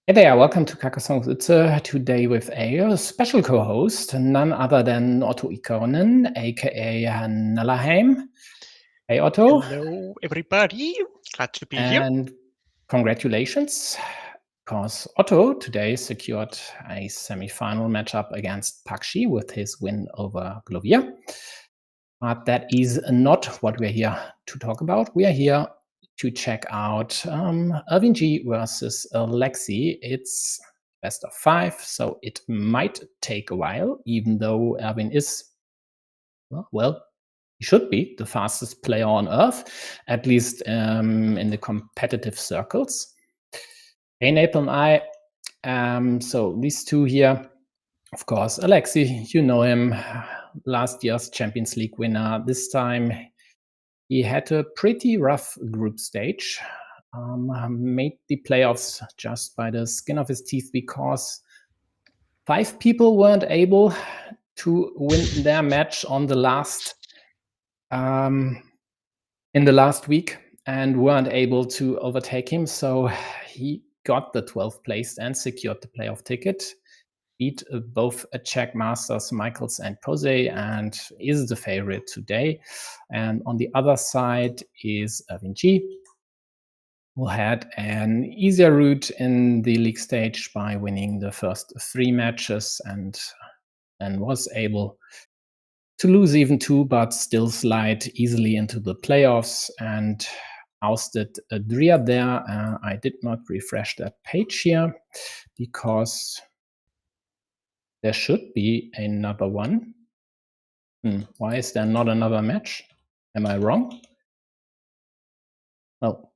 Hey there, welcome to Carcassonne. Today with a special co-host, none other than Otto Ikonen, aka Nallerheim. Hey Otto. Hello, everybody. Glad to be here. And congratulations, because Otto today secured a semi-final matchup against Pakshi with his win over Glovia. But that is not what we're here to talk about. We are here to check out Irving G versus Alexi. It's best of 5, so it might take a while, even though Erwin is, well, he should be the fastest player on Earth, at least in the competitive circles. Hey, Nathan and I, so these two here, of course, Alexi, you know him, last year's Champions League winner. This time he had a pretty rough group stage, made the playoffs just by the skin of his teeth because 5 people weren't able to win their match on the last in the last week and weren't able to overtake him. So he got the 12th place and secured the playoff ticket. Beat both Czech masters Michaels and Posey and is the favorite today. And on the other side is Irving G, who had an easier route in the league stage by winning the first 3 matches and was able to lose even 2, but still slide easily into the playoffs and ousted Dria there. I did not refresh that page here because there should be another one. Why is there not another match? Am I wrong? Oh,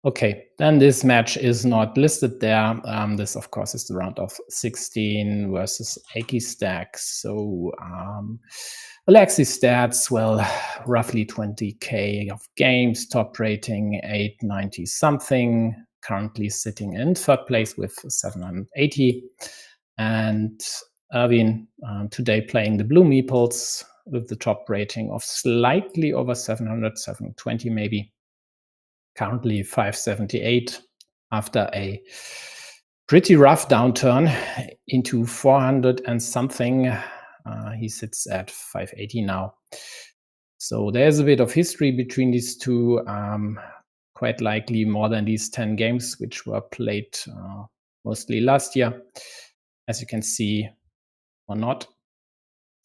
okay. Then this match is not listed there. This, of course, is the round of 16 versus Aki stacks. So Alexi stats, well, roughly 20k of games, top rating 890 something, currently sitting in 3rd place with 780. And Erwin today playing the blue meeples with the top rating of slightly over 700, 720 maybe. Currently 578 after a pretty rough downturn into 400 and something. He sits at 580 now. So there's a bit of history between these two, quite likely more than these 10 games, which were played mostly last year. As you can see, or not,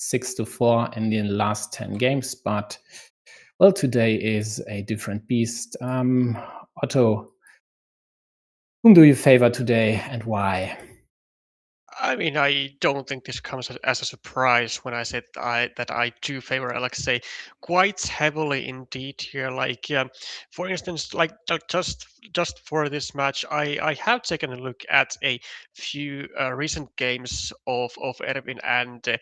6-4 in the last 10 games, but well, today is a different beast. Otto, whom do you favor today and why? I mean, I don't think this comes as a surprise when I said that I do favor Alexei quite heavily indeed here. Like, for instance, like just for this match, I have taken a look at a few recent games of Erwin, and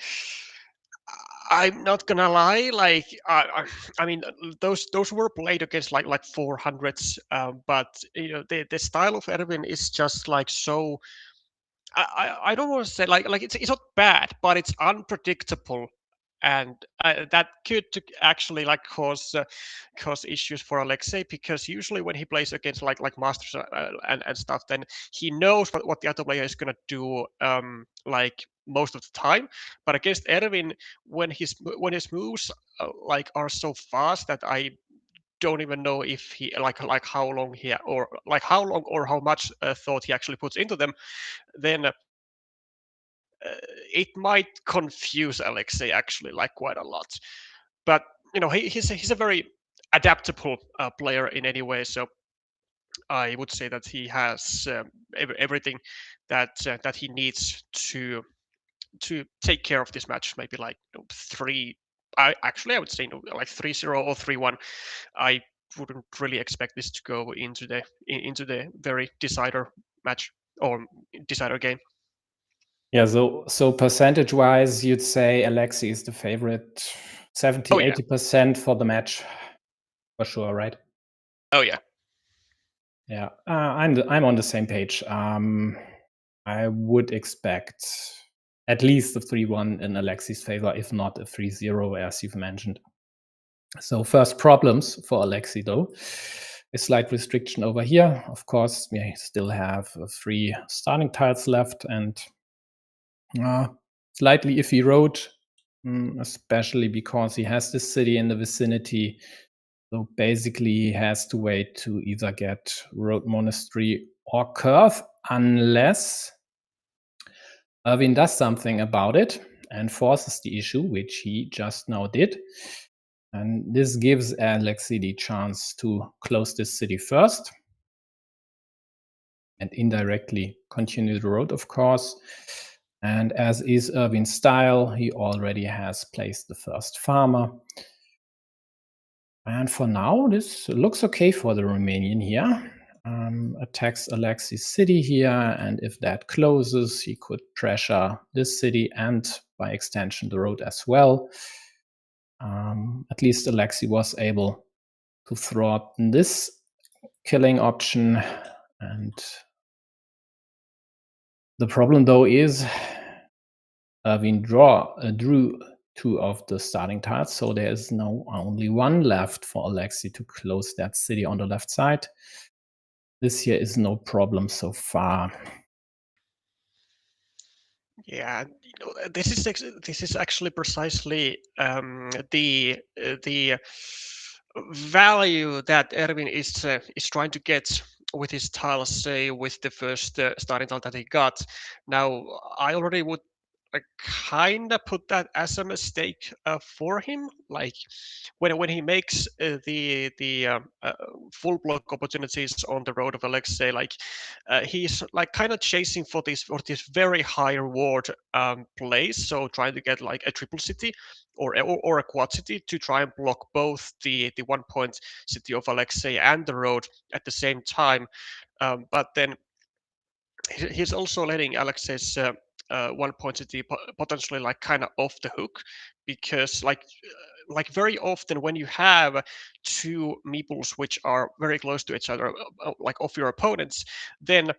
I'm not gonna lie, like I mean those were played against like 400s, but you know the style of Erwin is just like so. I don't want to say like it's not bad, but it's unpredictable, and that could actually like cause issues for Alexei, because usually when he plays against like masters and stuff, then he knows what the other player is gonna do like most of the time. But against Erwin, when his moves like are so fast that I don't even know if he like how long he or like how long or how much thought he actually puts into them, then it might confuse Alexei actually like quite a lot. But you know, he's a very adaptable player in any way. So I would say that he has everything that he needs to take care of this match. Maybe like 3. I would say like 3-0 or 3-1. I wouldn't really expect this to go into the very decider match or decider game. Yeah, so percentage-wise, you'd say Alexi is the favorite, 70, Oh yeah. 80% for the match, for sure, right? Oh yeah. Yeah, I'm on the same page. I would expect at least a 3-1 in Alexi's favor, if not a 3-0, as you've mentioned. So first problems for Alexi, though. a slight restriction over here. Of course, we still have 3 starting tiles left and slightly iffy road, especially because he has this city in the vicinity. So basically, he has to wait to either get road monastery or curve, unless Irvin does something about it and forces the issue, which he just now did. And this gives Alexei the chance to close this city first and indirectly continue the road, of course. And as is Irvin's style, he already has placed the first farmer. And for now, this looks okay for the Romanian here. Attacks Alexei's city here, and if that closes, he could pressure this city and, by extension, the road as well. At least Alexei was able to thwart this killing option. And the problem, though, is Irvin drew 2 of the starting tiles, so there is now only 1 left for Alexei to close that city on the left side. This here is no problem so far. Yeah, this is actually precisely the value that Erwin is trying to get with his tiles, say with the first starting tile that he got. Now, I already would kind of put that as a mistake for him. Like when he makes the full block opportunities on the road of Alexei, like he's like kind of chasing for this very high reward place. So trying to get like a triple city or a quad city to try and block both the 1 point city of Alexei and the road at the same time. But then he's also letting Alexei's 1 point city potentially like kind of off the hook, because like very often when you have 2 meeples which are very close to each other, like of your opponents, then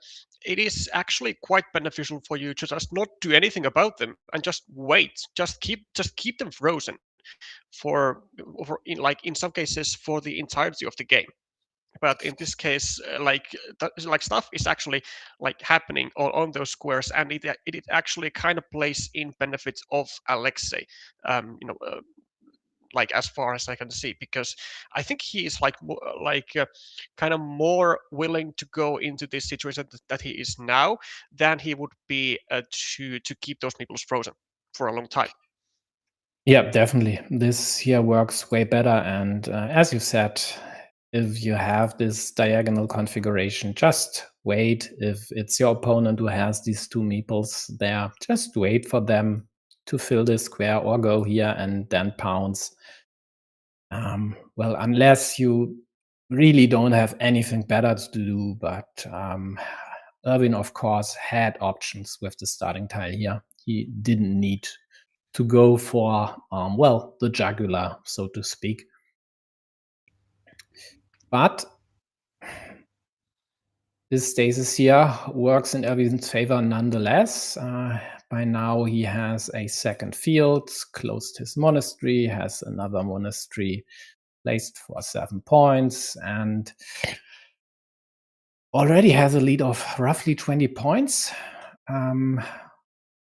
it is actually quite beneficial for you to just not do anything about them and just wait, just keep them frozen for in some cases for the entirety of the game. But in this case, like stuff is actually like happening on those squares, and it actually kind of plays in benefit of Alexei, um, you know uh, like as far as I can see, because I think he is kind of more willing to go into this situation that he is now than he would be to keep those nipples frozen for a long time. Yeah, definitely. This here works way better. And as you said, if you have this diagonal configuration, just wait. If it's your opponent who has these 2 meeples there, just wait for them to fill this square or go here and then pounce. Well, unless you really don't have anything better to do, but Irvin, of course, had options with the starting tile here. He didn't need to go for, well, the jugular, so to speak. But this stasis here works in Irvin's favor nonetheless. By now, he has a second field, closed his monastery, has another monastery placed for 7 points, and already has a lead of roughly 20 points,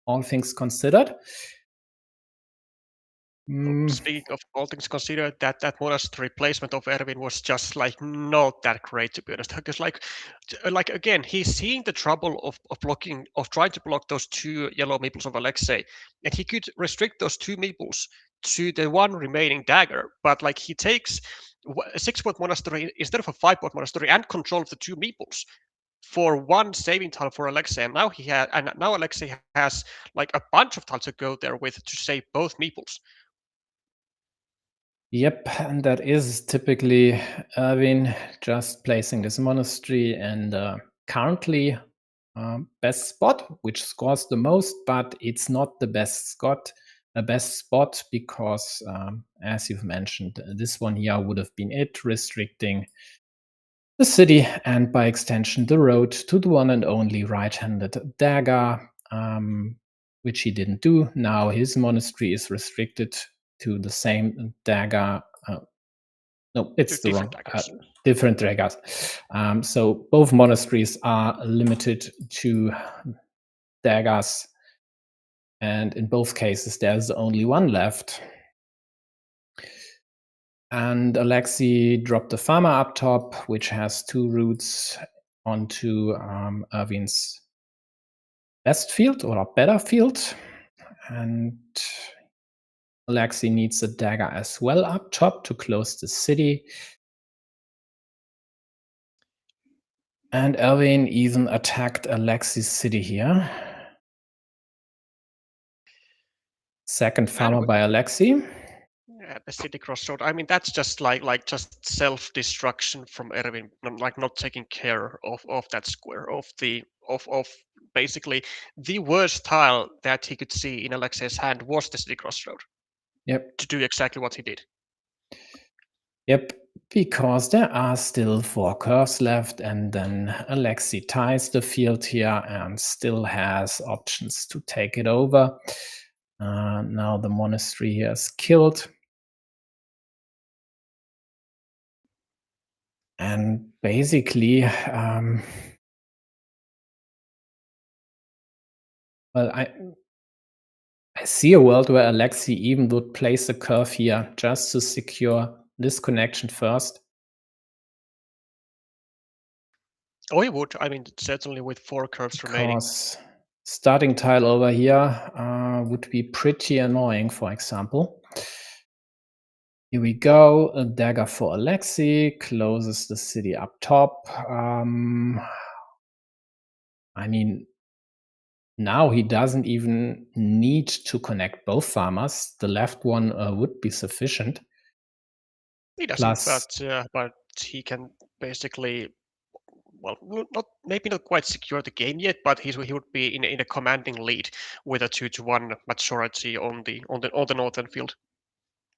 all things considered. Speaking of all things considered, that monastery placement of Erwin was just like not that great, to be honest. Because like again, he's seeing the trouble of trying to block those 2 yellow meeples of Alexei, and he could restrict those 2 meeples to the 1 remaining dagger. But like he takes a 6-point monastery instead of a 5-point monastery and control of the 2 meeples for 1 saving tile for Alexei, and now Alexei has like a bunch of tiles to go there with to save both meeples. Yep, and that is typically Irvin just placing this monastery in the currently best spot, which scores the most, but it's not the best spot because, as you've mentioned, this one here would have been it, restricting the city and by extension the road to the one and only right-handed dagger, which he didn't do. Now his monastery is restricted to the same dagger No, it's the different wrong daggers. different daggers. So both monasteries are limited to daggers, and in both cases there's only one left. And Alexei dropped the farmer up top, which has 2 routes onto Erwin's best field or better field. And Alexei needs a dagger as well up top to close the city. And Erwin even attacked Alexei's city here. Second farmer by Alexei. Yeah, the city crossroad. I mean, that's just like just self-destruction from Erwin, like not taking care of that square, of basically the worst tile that he could see in Alexei's hand was the city crossroad Yep. to do exactly what he did. Yep. Because there are still 4 curves left, and then Alexei ties the field here and still has options to take it over. Now the monastery here is killed. And basically, well, I see a world where Alexei even would place a curve here just to secure this connection first. Oh, he would. I mean, certainly with 4 curves remaining. Because starting tile over here would be pretty annoying, for example. Here we go, a dagger for Alexei, closes the city up top. I mean, now he doesn't even need to connect both farmers. The left one would be sufficient. He doesn't, Plus, but he can basically, well, not maybe not quite secure the game yet, but he would be in a commanding lead with a 2-1 majority on the northern field.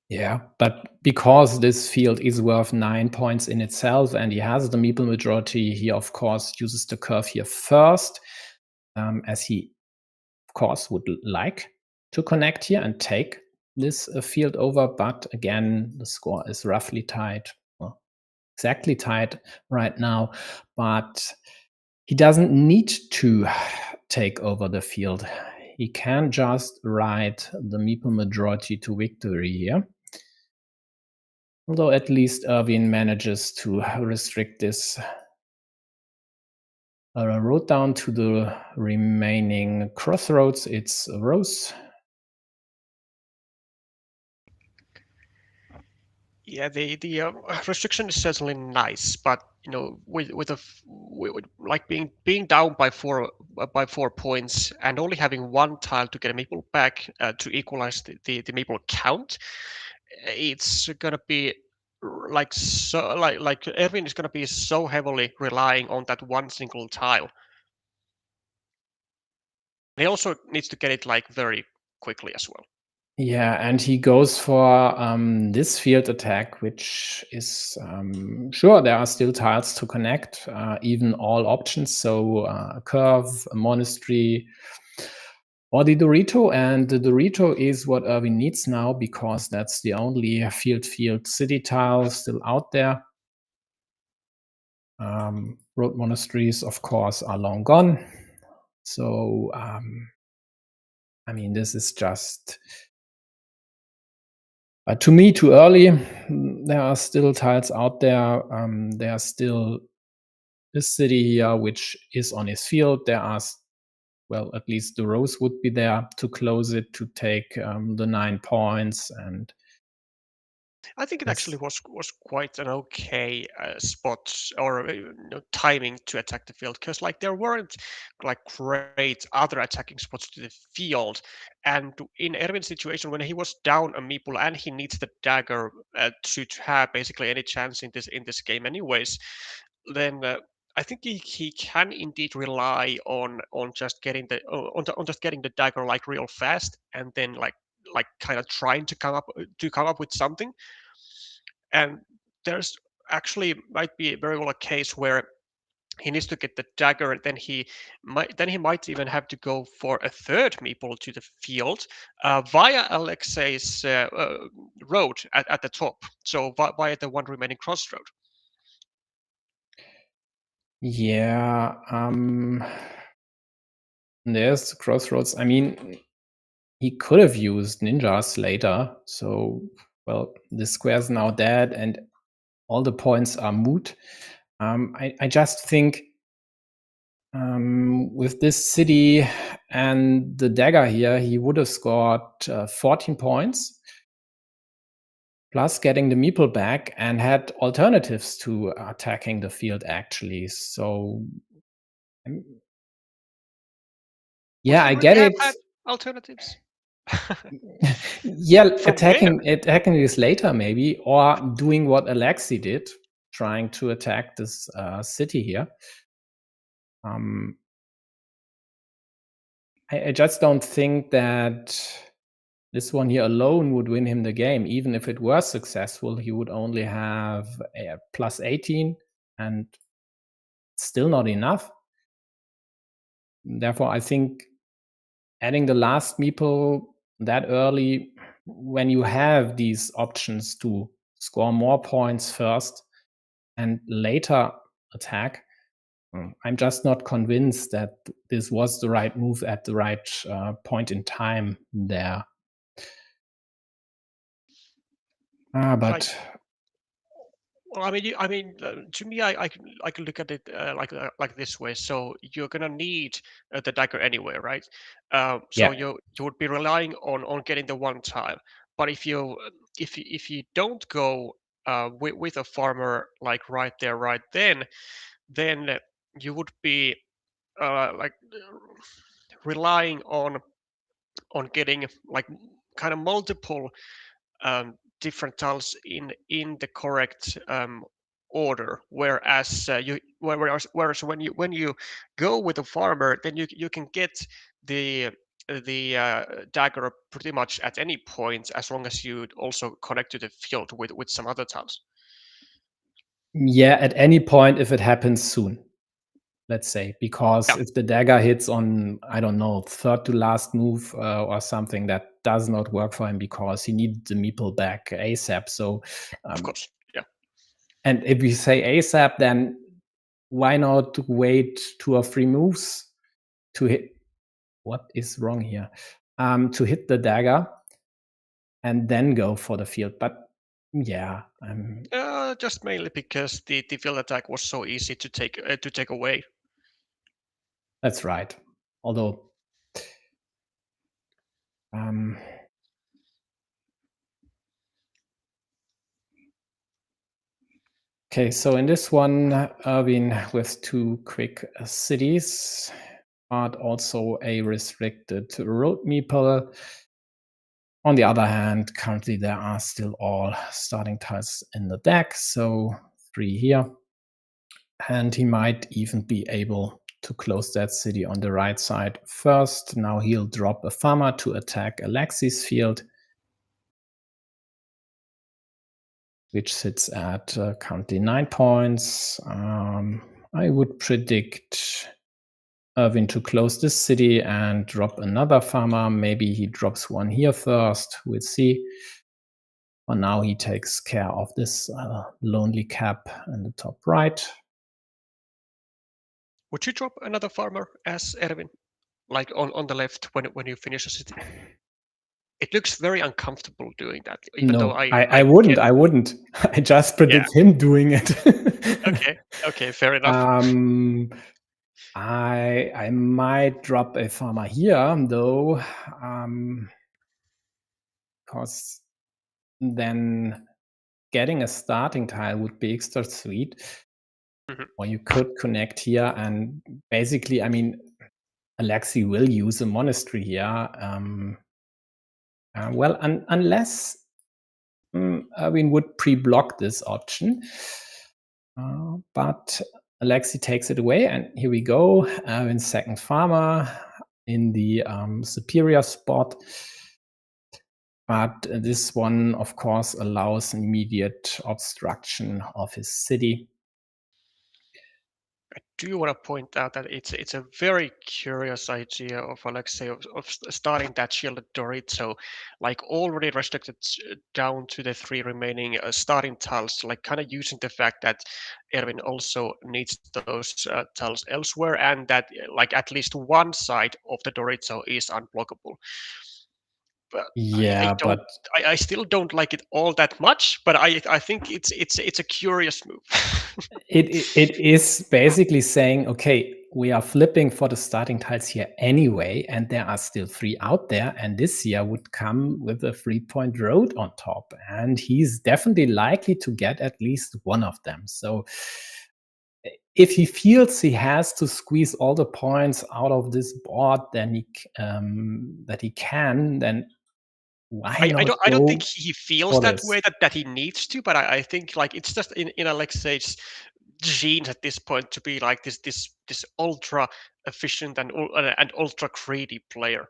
yeah, but because this field is worth 9 points in itself and he has the meeple majority, he of course uses the curve here first, as he of course would like to connect here and take this field over. But again, the score is roughly tied, well, exactly tied right now. But he doesn't need to take over the field. He can just ride the meeple majority to victory here. Although at least Erwin manages to restrict this road down to the remaining crossroads. It's a rose. Yeah, the restriction is certainly nice, but you know, with like being down by 4 points and only having 1 tile to get a meeple back to equalize the meeple count, it's gonna be like so like Erwin is gonna be so heavily relying on that one single tile. He also needs to get it like very quickly as well. Yeah, and he goes for this field attack, which is sure there are still tiles to connect, even all options. So a curve, a monastery, or the Dorito. And the Dorito is what Erwin needs now because that's the only field city tile still out there. Road monasteries, of course, are long gone. So I mean, this is just to me, too early. There are still tiles out there. There are still this city here, which is on his field. There are, well, at least the rose would be there to close it, to take the 9 points. And I think it this, actually was quite an okay spot or timing to attack the field because like there weren't like great other attacking spots to the field, and in Erwin's situation when he was down a meeple and he needs the dagger to have basically any chance in this game anyways, then. I think he can indeed rely on just getting the on just getting the dagger like real fast and then like kind of trying to come up with something. And there's actually might be very well a case where he needs to get the dagger. Then he might even have to go for a third meeple to the field via Alexei's road at the top. So via the one remaining crossroad. Yeah, there's the crossroads. I mean, he could have used ninjas later. So, well, the square's now dead and all the points are moot. I just think with this city and the dagger here, he would have scored 14 points, plus getting the meeple back, and had alternatives to attacking the field, actually. So, yeah, I get it. Had alternatives. Yeah, From attacking this later, maybe, or doing what Alexei did, trying to attack this city here. I just don't think that this one here alone would win him the game. Even if it were successful, he would only have a plus 18, and still not enough. Therefore, I think adding the last meeple that early, when you have these options to score more points first and later attack, I'm just not convinced that this was the right move at the right point in time there. But well, I mean, to me, I can look at it like this way. So you're gonna need the dagger anyway, right? So yeah, you would be relying on getting the one tile. But if you don't go with a farmer like right there, right then you would be like relying on getting like kind of multiple different tiles in the correct order. Whereas when you go with a farmer, then you can get the dagger pretty much at any point, as long as you also connect to the field with some other tiles. Yeah, at any point if it happens soon, let's say, because Yeah, if the dagger hits on, I don't know, third to last move or something, that does not work for him because he needs the meeple back ASAP. So, of course. Yeah. and if we say ASAP, then why not wait 2 or 3 moves to hit? What is wrong here? To hit the dagger and then go for the field. But yeah, Just mainly because the field attack was so easy to take away. that's right. Although, okay, so in this one, Irvin with 2 quick cities, but also a restricted road meeple. On the other hand, currently there are still all starting tiles in the deck, so 3 here. And he might even be able to close that city on the right side first. Now he'll drop a farmer to attack Alexei's field, which sits at currently 9 points. I would predict Irvin to close this city and drop another farmer. Maybe he drops one here first. We'll see. For now, he takes care of this lonely cap in the top right. Would you drop another farmer as Erwin, like on the left when you finish a city? It looks very uncomfortable doing that. Even though No, I wouldn't. get it. I wouldn't. I just predict him doing it. Okay, fair enough. I might drop a farmer here though, because then getting a starting tile would be extra sweet. Or you could connect here, and basically, I mean, Alexei will use a monastery here. Well, unless Erwin would pre-block this option. But Alexei takes it away, and here we go. Erwin's second farmer in the superior spot. But this one, of course, allows an immediate obstruction of his city. do want to point out that it's a very curious idea of Alexei of starting that shielded Dorito, like already restricted down to the three remaining starting tiles, like kind of using the fact that Erwin also needs those tiles elsewhere, and that like at least one side of the Dorito is unblockable. But I Yeah, don't. but I still don't like it all that much, but I think it's a curious move. it is basically saying, okay, we are flipping for the starting tiles here anyway, and there are still 3 out there, and this here would come with a 3-point road on top, and he's definitely likely to get at least one of them. So if he feels he has to squeeze all the points out of this board, then that he can, then why I not don't think go he feels for that this? way that he needs to, but I think like it's just in Alexei's genes at this point to be like this ultra efficient and ultra greedy player.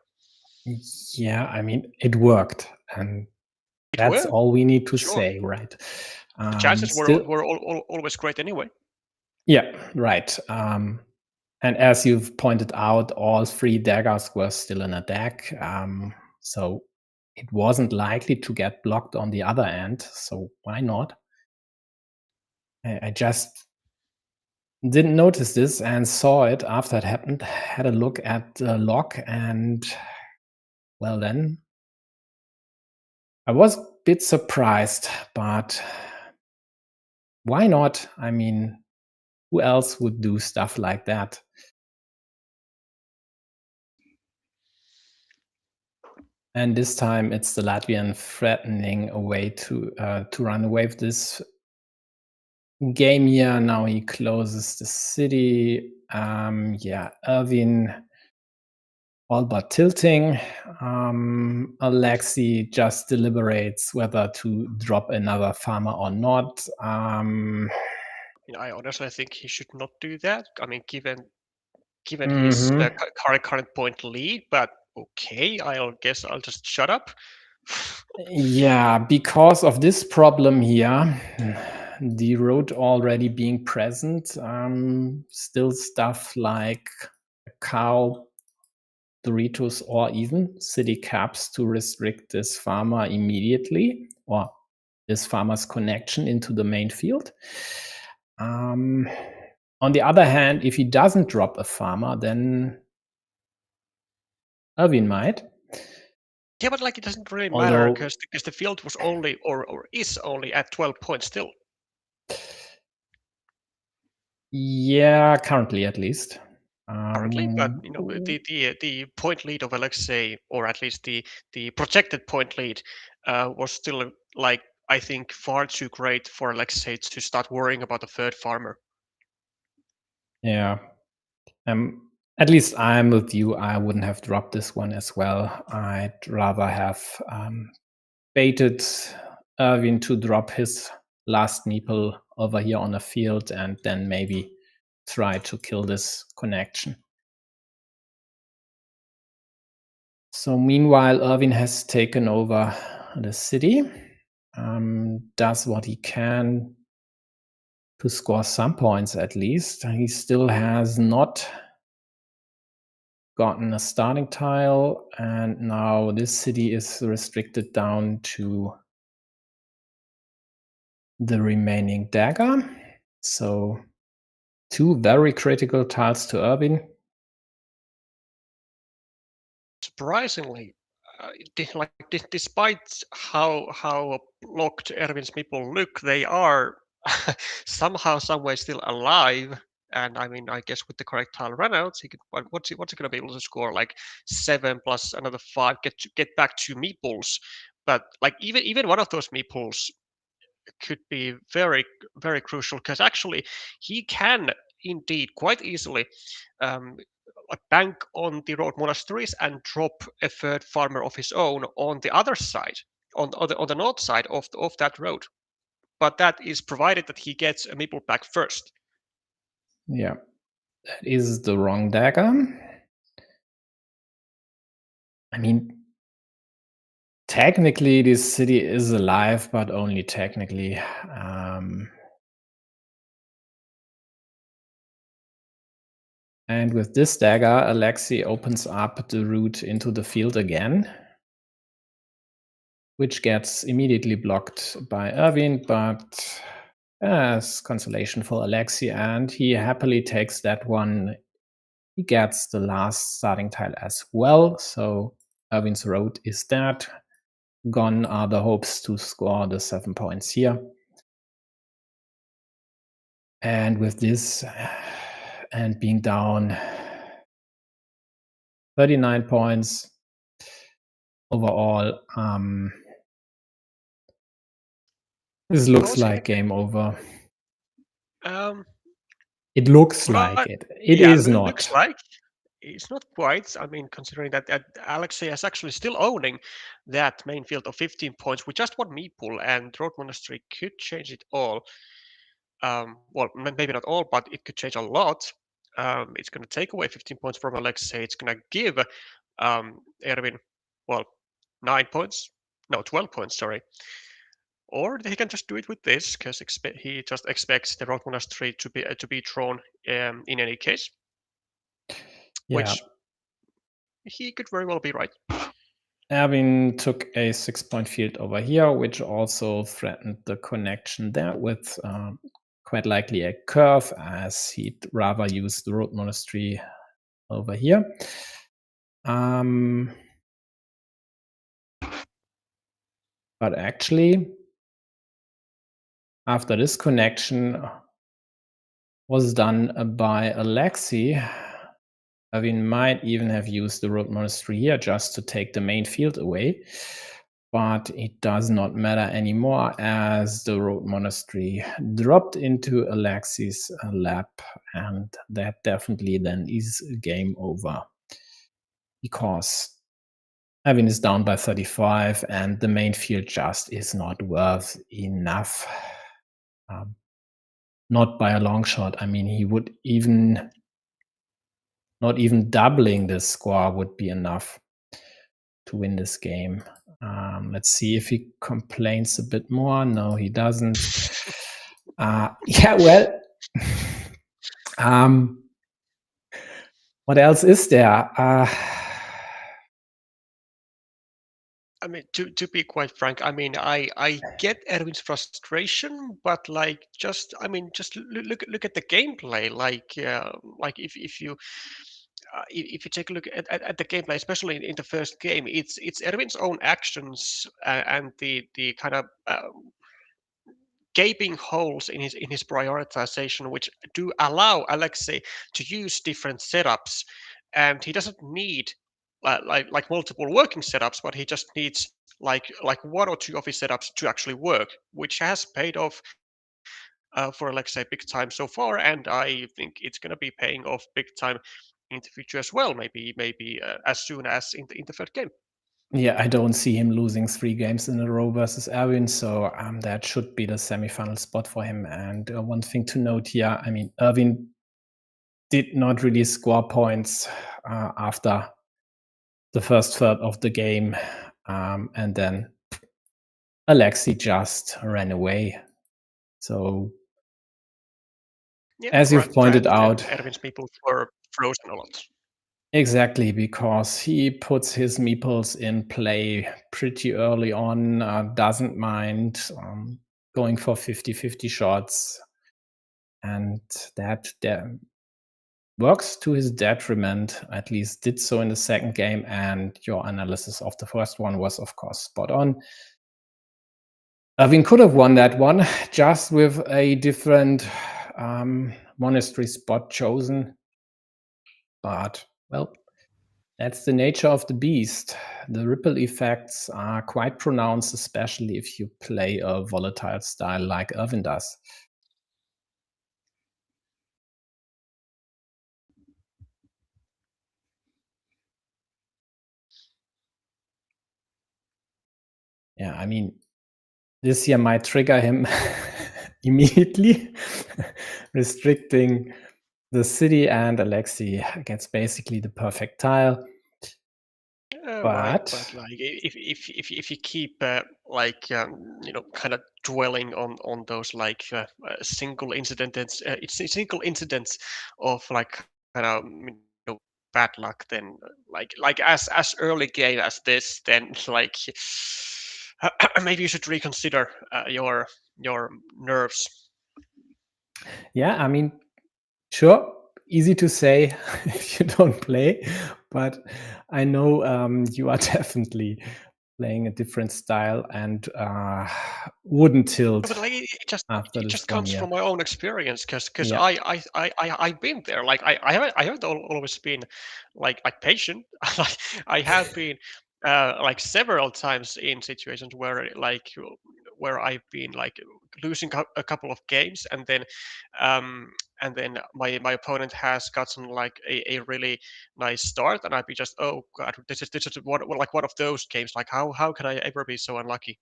Yeah, I mean, it worked, and It that's were all we need to sure say, right? the chances Still, were always great anyway. yeah, right. And as you've pointed out, all 3 daggers were still in a deck, so it wasn't likely to get blocked on the other end. So why not? I just didn't notice this and saw it after it happened. Had a look at the log, and well, then I was a bit surprised, but why not? I mean, who else would do stuff like that? And this time it's the Latvian threatening a way to run away with this game here. Now he closes the city. Yeah, Erwin all but tilting. Alexei just deliberates whether to drop another farmer or not. I honestly think he should not do that. I mean, given his Mhm. current point lead, but okay, I'll guess I'll just shut up. Yeah, because of this problem here, the road already being present, still stuff like cow, Doritos, or even city caps to restrict this farmer immediately, or this farmer's connection into the main field. Um, on the other hand, if he doesn't drop a farmer, then Erwin might. Yeah, but like it doesn't really matter Although, because the field was only or is only at 12 points still yeah, currently at least. currently. But Um, the point lead of Alexei, or at least the projected point lead, was still like I think far too great for Alexei to start worrying about the third farmer. yeah. At least I'm with you. I wouldn't have dropped this one as well. I'd rather have baited Erwin to drop his last meeple over here on the field and then maybe try to kill this connection. So meanwhile, Erwin has taken over the city, does what he can to score some points at least. He still has not gotten a starting tile, and now this city is restricted down to the remaining dagger. So 2 very critical tiles to Erwin. Surprisingly, despite how blocked Erwin's people look, they are somehow, some way still alive. And I mean, I guess with the correct tile runouts, he could. What's he going to be able to score? Like 7 plus another 5, get back to meeples. But like even one of those meeples could be very crucial because actually he can indeed quite easily um, bank on the road monasteries and drop a third farmer of his own on the other side, on the north side of that road. But that is provided that he gets a meeple back first. Yeah, that is the wrong dagger. I mean, technically, this city is alive, but only technically. And with this dagger, Alexei opens up the route into the field again, which gets immediately blocked by Erwin, but as consolation for Alexei, and he happily takes that one. He gets the last starting tile as well, so Erwin's road is dead. Gone are the hopes to score the 7 points here. And with this, and being down 39 points overall, this looks like game over. It looks like it. It Yeah, is not. looks like. It's not quite. I mean, considering that Alexei is actually still owning that main field of 15 points with just one meeple, and Road Monastery could change it all. Well, maybe not all, but it could change a lot. It's going to take away 15 points from Alexei. It's going to give Erwin, well, 9 points. No, 12 points, sorry. Or he can just do it with this, because he just expects the Road Monastery to be drawn in any case. Yeah. Which he could very well be right. Erwin took a 6-point field over here, which also threatened the connection there with quite likely a curve, as he'd rather use the Road Monastery over here. But actually, after this connection was done by Alexei, Erwin might even have used the Road Monastery here just to take the main field away. But it does not matter anymore, as the Road Monastery dropped into Alexei's lap, and that definitely then is game over. Because Erwin is down by 35, and the main field just is not worth enough. Not by a long shot. I mean, he would even not even doubling this score would be enough to win this game. Let's see if he complains a bit more. No, he doesn't. Yeah, well, what else is there? I mean, to be quite frank, I mean, I get Erwin's frustration, but like, just I mean, just look at the gameplay. Like if you take a look at the gameplay, especially in the first game, it's Erwin's own actions and the kind of gaping holes in his prioritization, which do allow Alexei to use different setups, and he doesn't need like multiple working setups, but he just needs like one or two of his setups to actually work, which has paid off for Alexei big time so far, and I think it's going to be paying off big time in the future as well. Maybe as soon as in the third game. Yeah, I don't see him losing 3 games in a row versus Erwin, so that should be the semifinal spot for him. And one thing to note here, I mean, Erwin did not really score points after the first third of the game, and then Alexei just ran away. So, Yeah, as you've pointed out, Erwin's people were frozen a lot. exactly, because he puts his meeples in play pretty early on, doesn't mind going for 50-50 shots, and that works to his detriment, at least did so in the second game, and your analysis of the first one was, of course, spot on. Erwin could have won that one just with a different monastery spot chosen, but, well, that's the nature of the beast. The ripple effects are quite pronounced, especially if you play a volatile style like Erwin does. Yeah, I mean, this here might trigger him immediately, restricting the city, and Alexei gets basically the perfect tile. Right, But but like if you keep kind of dwelling on those like single incidents, it's single incidents of like kind of bad luck, then like as early game as this, then like maybe you should reconsider your nerves. Yeah, I mean, sure, easy to say if you don't play, but I know you are definitely playing a different style and wouldn't But tilt like after it this just one comes year. from my own experience, because Yeah, I've been there. Like I haven't always been like patient. Like I have been like several times in situations where I've been like losing a couple of games, um and then my opponent has gotten like a really nice start, and I'd be just, oh god, this is like one of those games. Like how can I ever be so unlucky?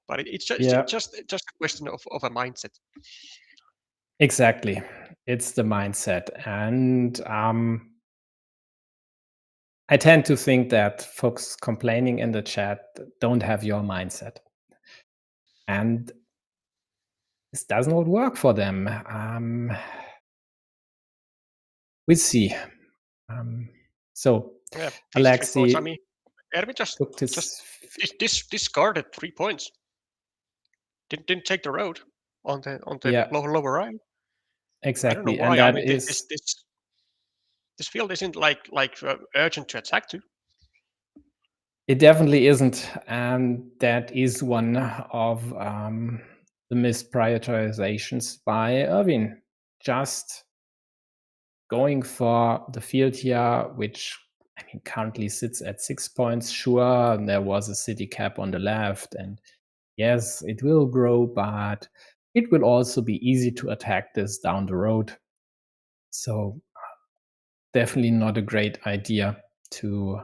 But yeah, it's just a question of a mindset. exactly. It's the mindset. And I tend to think that folks complaining in the chat don't have your mindset. And this does not work for them. We see. Um, so Yeah, these 3 points. I Alexei mean, Erwin took just this. discarded 3 points. Didn't take the road on the Yeah, lower right. I don't know exactly. And why. I that mean, is, this field isn't like urgent to attack to. it definitely isn't. And that is one of the misprioritizations by Irvin. Just going for the field here, which I mean currently sits at 6 points. Sure, there was a city cap on the left, and yes, it will grow, but it will also be easy to attack this down the road. So definitely not a great idea to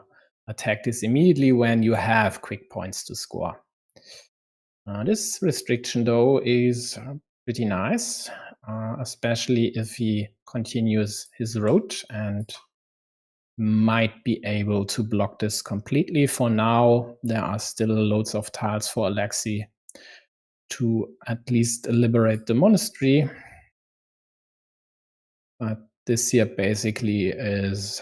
attack this immediately when you have quick points to score. This restriction, though, is pretty nice, especially if he continues his road and might be able to block this completely. For now, there are still loads of tiles for Alexei to at least liberate the monastery. But this here basically is,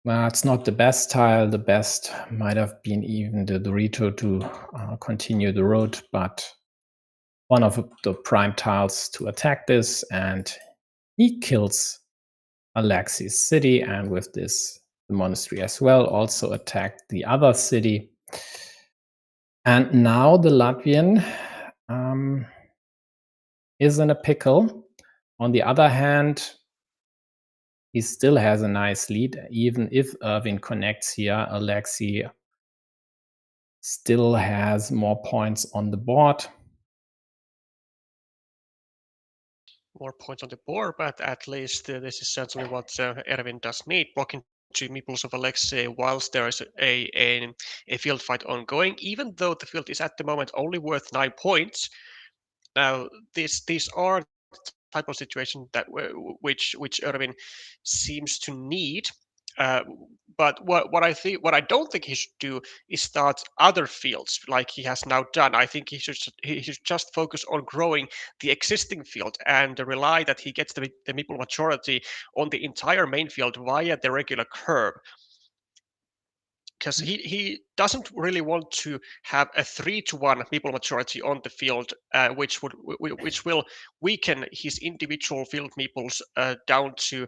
well, it's not the best tile. The best might have been even the Dorito to continue the road, but one of the prime tiles to attack this, and he kills Alexei's city, and with this, the monastery as well also attacked the other city. And now the Latvian is in a pickle. On the other hand, he still has a nice lead. Even if Irvin connects here, Alexei still has more points on the board. More points on the board, but at least this is certainly what Erwin does need. Blocking 2 meeples of Alexei whilst there is a field fight ongoing, even though the field is at the moment only worth 9 points. Now, these are the type of situation that which Irvin seems to need. Uh, but what I don't think he should do is start other fields like he has now done. I think he should just focus on growing the existing field and rely that he gets the meeple majority on the entire main field via the regular curve, because he doesn't really want to have a 3-to-1 people majority on the field, which will weaken his individual field meeples down to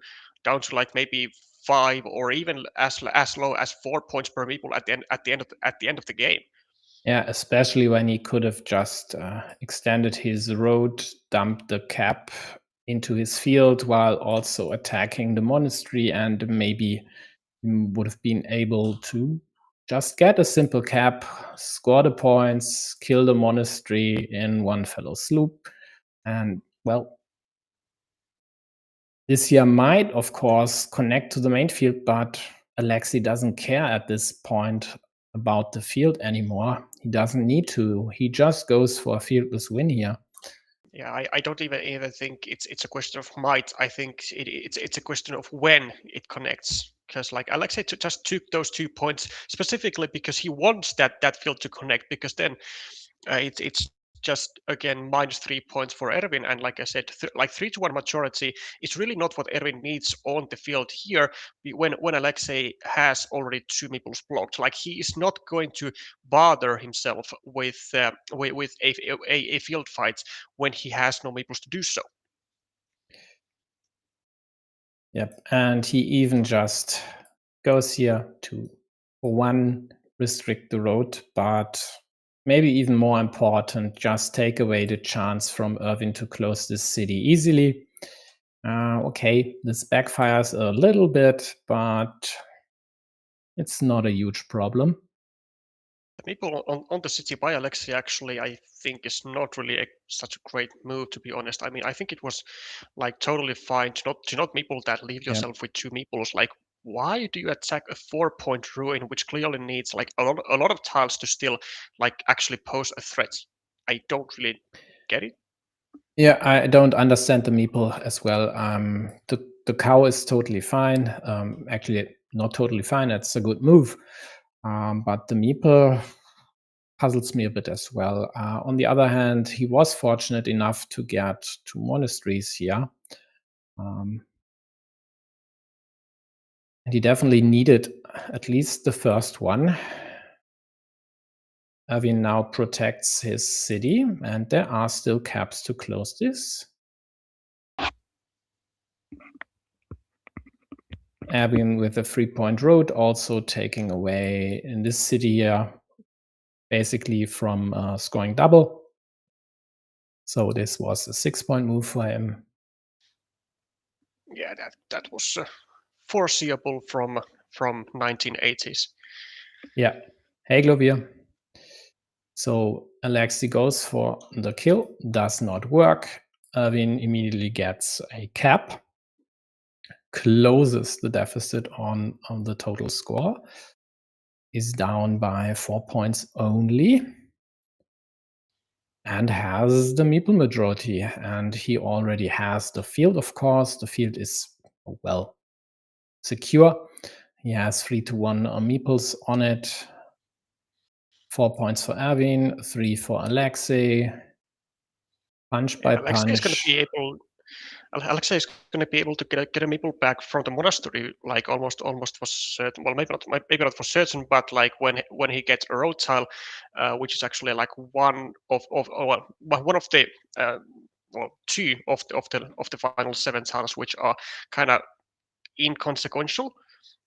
like maybe 5 or even as low as 4 points per meeple at the end of the game. Yeah, especially when he could have just extended his road, dumped the cap into his field while also attacking the monastery, and maybe would have been able to just get a simple cap, score the points, kill the monastery in one fellow swoop. And well, this here might, of course, connect to the main field, but Alexei doesn't care at this point about the field anymore. He doesn't need to. He just goes for a fieldless win here. Yeah, I don't even think it's a question of might. I think it's a question of when it connects. Because like Alexei just took those 2 points specifically because he wants that field to connect. Because then it's just again -3 points for Erwin. And like I said, like 3-1 majority is really not what Erwin needs on the field here. When Alexei has already 2 meeples blocked, like he is not going to bother himself with a field fight when he has no meeples to do so. Yep, and he even just goes here to, for one, restrict the road, but maybe even more important, just take away the chance from Irvin to close this city easily. Okay, this backfires a little bit, but it's not a huge problem. The meeple on the city by Alexei actually, I think, is not really such a great move, to be honest. I mean, I think it was like totally fine to not meeple that, leave Yeah. yourself with 2 meeples. Like, why do you attack a 4-point ruin which clearly needs like a lot of tiles to still like actually pose a threat? I don't really get it. Yeah, I don't understand the meeple as well. The cow is totally fine. Actually, not totally fine. It's a good move. But the meeple puzzles me a bit as well. On the other hand, he was fortunate enough to get 2 monasteries here. And he definitely needed at least the first one. Erwin now protects his city, and there are still caps to close this. Erwin with a 3-point road also taking away in this city here, basically from scoring double. So this was a 6-point move for him. Yeah, that was foreseeable from 1980s. Yeah. Hey, Glovier. So Alexei goes for the kill, does not work. Erwin immediately gets a cap, closes the deficit on the total score, is down by 4 points only, and has the meeple majority. And he already has the field, of course. The field is, well, secure. He has 3-1 meeples on it. 4 points for Erwin, 3 for Alexei. Punch by Yeah, Alexei is going to punch. be able Alexei is going to be able to get a meeple back from the monastery, like almost for certain. Well, maybe not for certain, but like when he gets a road tile, which is actually like one one of the well, two of the final 7 tiles, which are kind of inconsequential.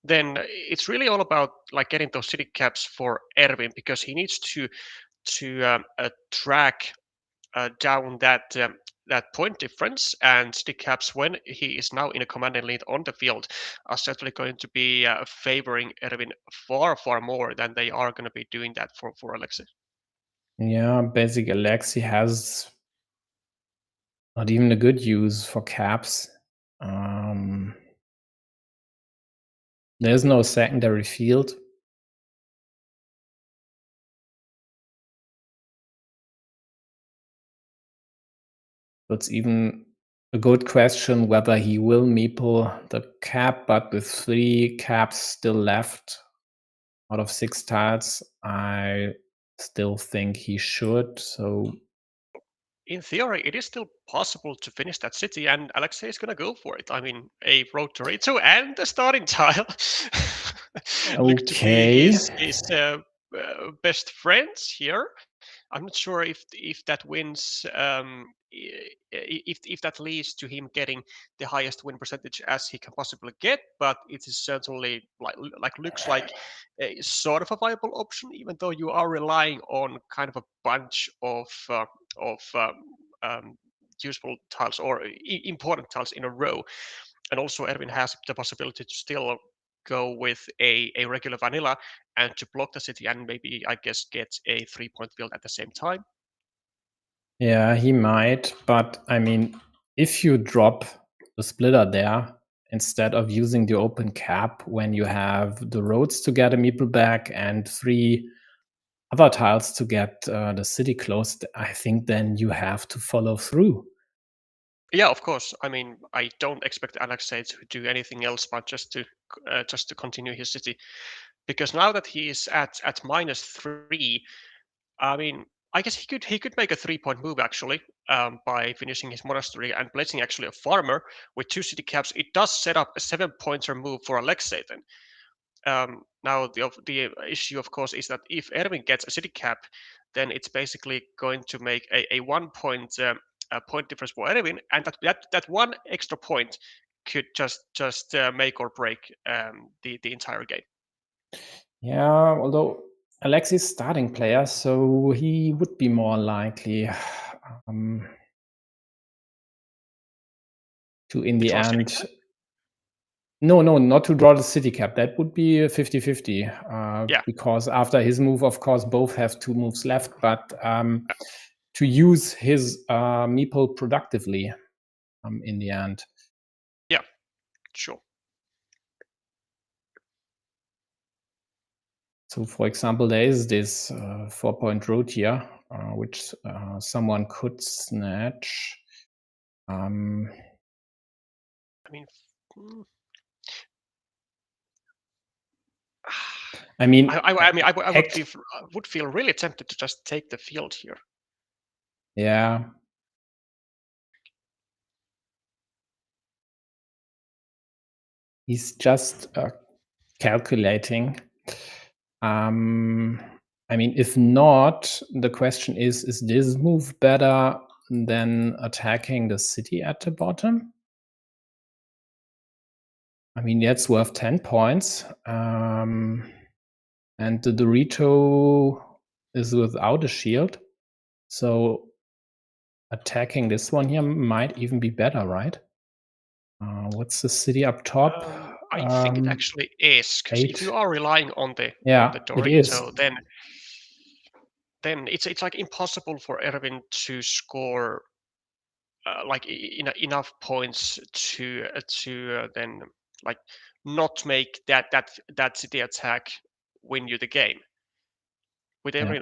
Then it's really all about like getting those city caps for Erwin, because he needs to track down that point difference, and the caps when he is now in a commanding lead on the field are certainly going to be favoring Erwin far more than they are going to be doing that for Alexei. Yeah, basic Alexei has not even a good use for caps. There's no secondary field. It's even a good question whether he will meeple the cap, but with 3 caps still left out of 6 tiles, I still think he should. So In theory, it is still possible to finish that city, and Alexei is going to go for it. I mean, a road to Rizzo and the starting tile look to be okay. his best friends here. I'm not sure if that wins, if that leads to him getting the highest win percentage as he can possibly get, but it is certainly like looks like a sort of a viable option, even though you are relying on kind of a bunch of useful tiles or important tiles in a row. And also Erwin has the possibility to still go with a regular vanilla and to block the city and maybe, I guess, get a 3-point build at the same time. Yeah, he might, but I mean, if you drop the splitter there instead of using the open cap when you have the roads to get a meeple back and 3 other tiles to get the city closed, I think then you have to follow through. Yeah, of course. I mean, I don't expect Alexei to do anything else but just to continue his city, because now that he is at -3, I mean, I guess he could make a 3-point move actually, by finishing his monastery and placing actually a farmer with 2 city caps. It does set up a 7-pointer move for Alexei then. Now the issue, of course, is that if Erwin gets a city cap, then it's basically going to make a 1 point point difference for Erwin, and that one extra point could just make or break the entire game. Yeah, although Alex is starting player, so he would be more likely to, in the draw a city end. cap? No, not to draw the city cap. That would be a 50-50. Yeah. Because after his move, of course, both have 2 moves left, but to use his meeple productively in the end. Yeah, sure. So, for example, there is this 4-point road here, which someone could snatch. I mean, mm, I mean, I would feel really tempted to just take the field here. yeah. He's just calculating. I mean, if not, the question is this move better than attacking the city at the bottom? I mean, that's worth 10 points. And the Dorito is without a shield. So attacking this one here might even be better, right? What's the city up top? I think it actually is, because if 8. you are relying on the Yeah, it is. Dorito, then it's like impossible for Erwin to score like enough points to then like not make that city attack win you the game. With Yeah.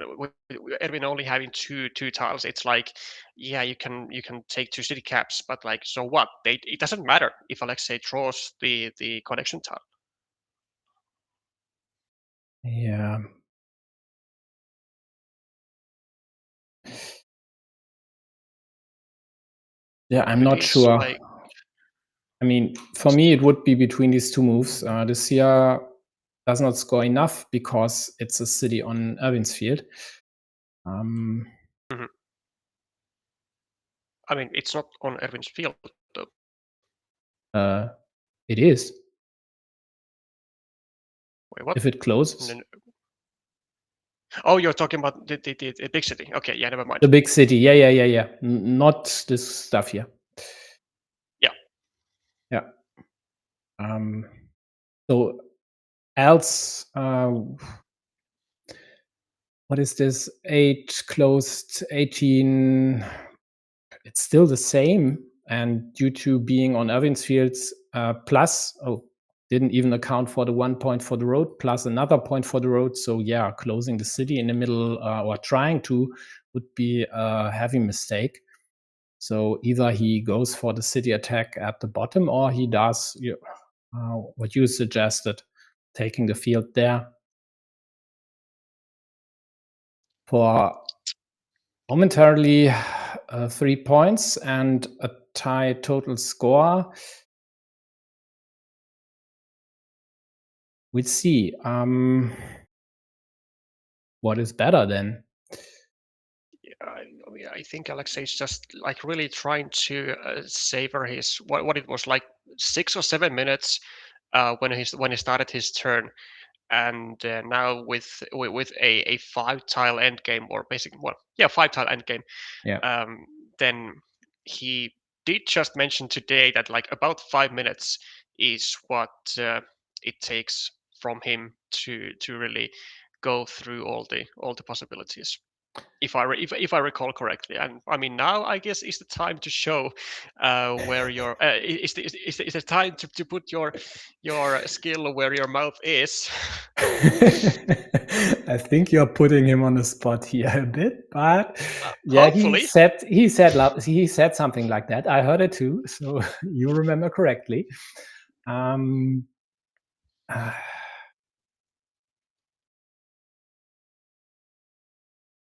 Erwin only having two tiles, it's like, yeah, you can take 2 city caps, but like, so what? It doesn't matter if Alexei draws the connection tile. Yeah. Yeah, I'm It not is sure. like, I mean, for me, it would be between these 2 moves. This here does not score enough because it's a city on Erwin's field. mhm. I mean, it's not on Erwin's field though. It is. Wait, what? If it closes. Oh, you're talking about the big city. Okay, yeah, never mind. The big city. Yeah. Not this stuff here. Yeah. Yeah. So else, what is this? 8 closed, 18. It's still the same. And due to being on Erwin's fields, plus, didn't even account for the 1 point for the road, plus another point for the road. So yeah, closing the city in the middle or trying to would be a heavy mistake. So either he goes for the city attack at the bottom, or he does what you suggested, taking the field there. For momentarily 3 points and a tie total score. We'll see. What is better then? Yeah, I think Alexei is just like really trying to savor his what it was like 6 or 7 minutes when he started his turn, and now with a 5-tile end game, or basically, well, yeah, 5-tile end game. Yeah. Then he did just mention today that like about 5 minutes is what it takes from him to really go through all the possibilities, if I recall correctly. And I mean, now I guess is the time to show where your is the time to put your skill where your mouth is. I think you're putting him on the spot here a bit, but yeah, Hopefully. he said something like that. I heard it too, so you remember correctly.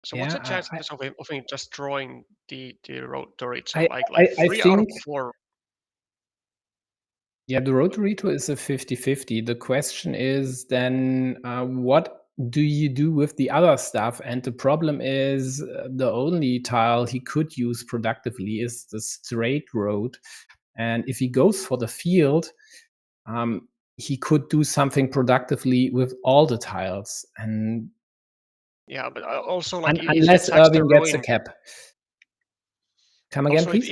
So what's Yeah, the chance of this of him just drawing the Dorito? I Like I 3 out of think 4. yeah, the road to Rito is a 50-50. The question is then, what do you do with the other stuff? And the problem is, the only tile he could use productively is the straight road. And if he goes for the field, he could do something productively with all the tiles. And Yeah, but also like if he unless attacks the Irving gets a ruin. cap. Come again, Also, please?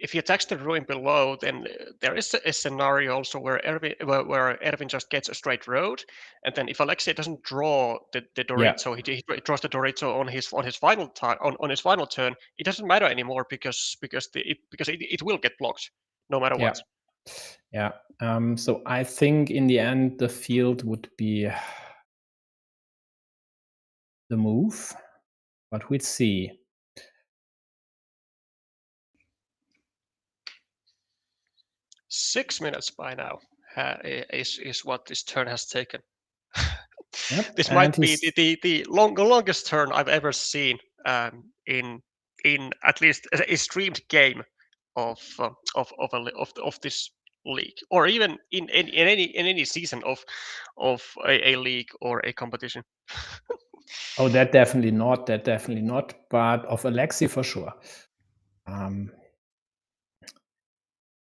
if he attacks the ruin below, then there is a scenario also where Erwin just gets a straight road, and then if Alexei doesn't draw the Yeah, Dorito, he draws the Dorito on his final time on his final turn. It doesn't matter anymore because it will get blocked no matter yeah, what. yeah. So I think in the end, the field would be the move, but we'll see. 6 minutes by now is what this turn has taken. Yep, This and might be he's the longest turn I've ever seen in at least a streamed game of this league, or even in any season of a league or a competition. oh, that definitely not, but of Alexei for sure. Um,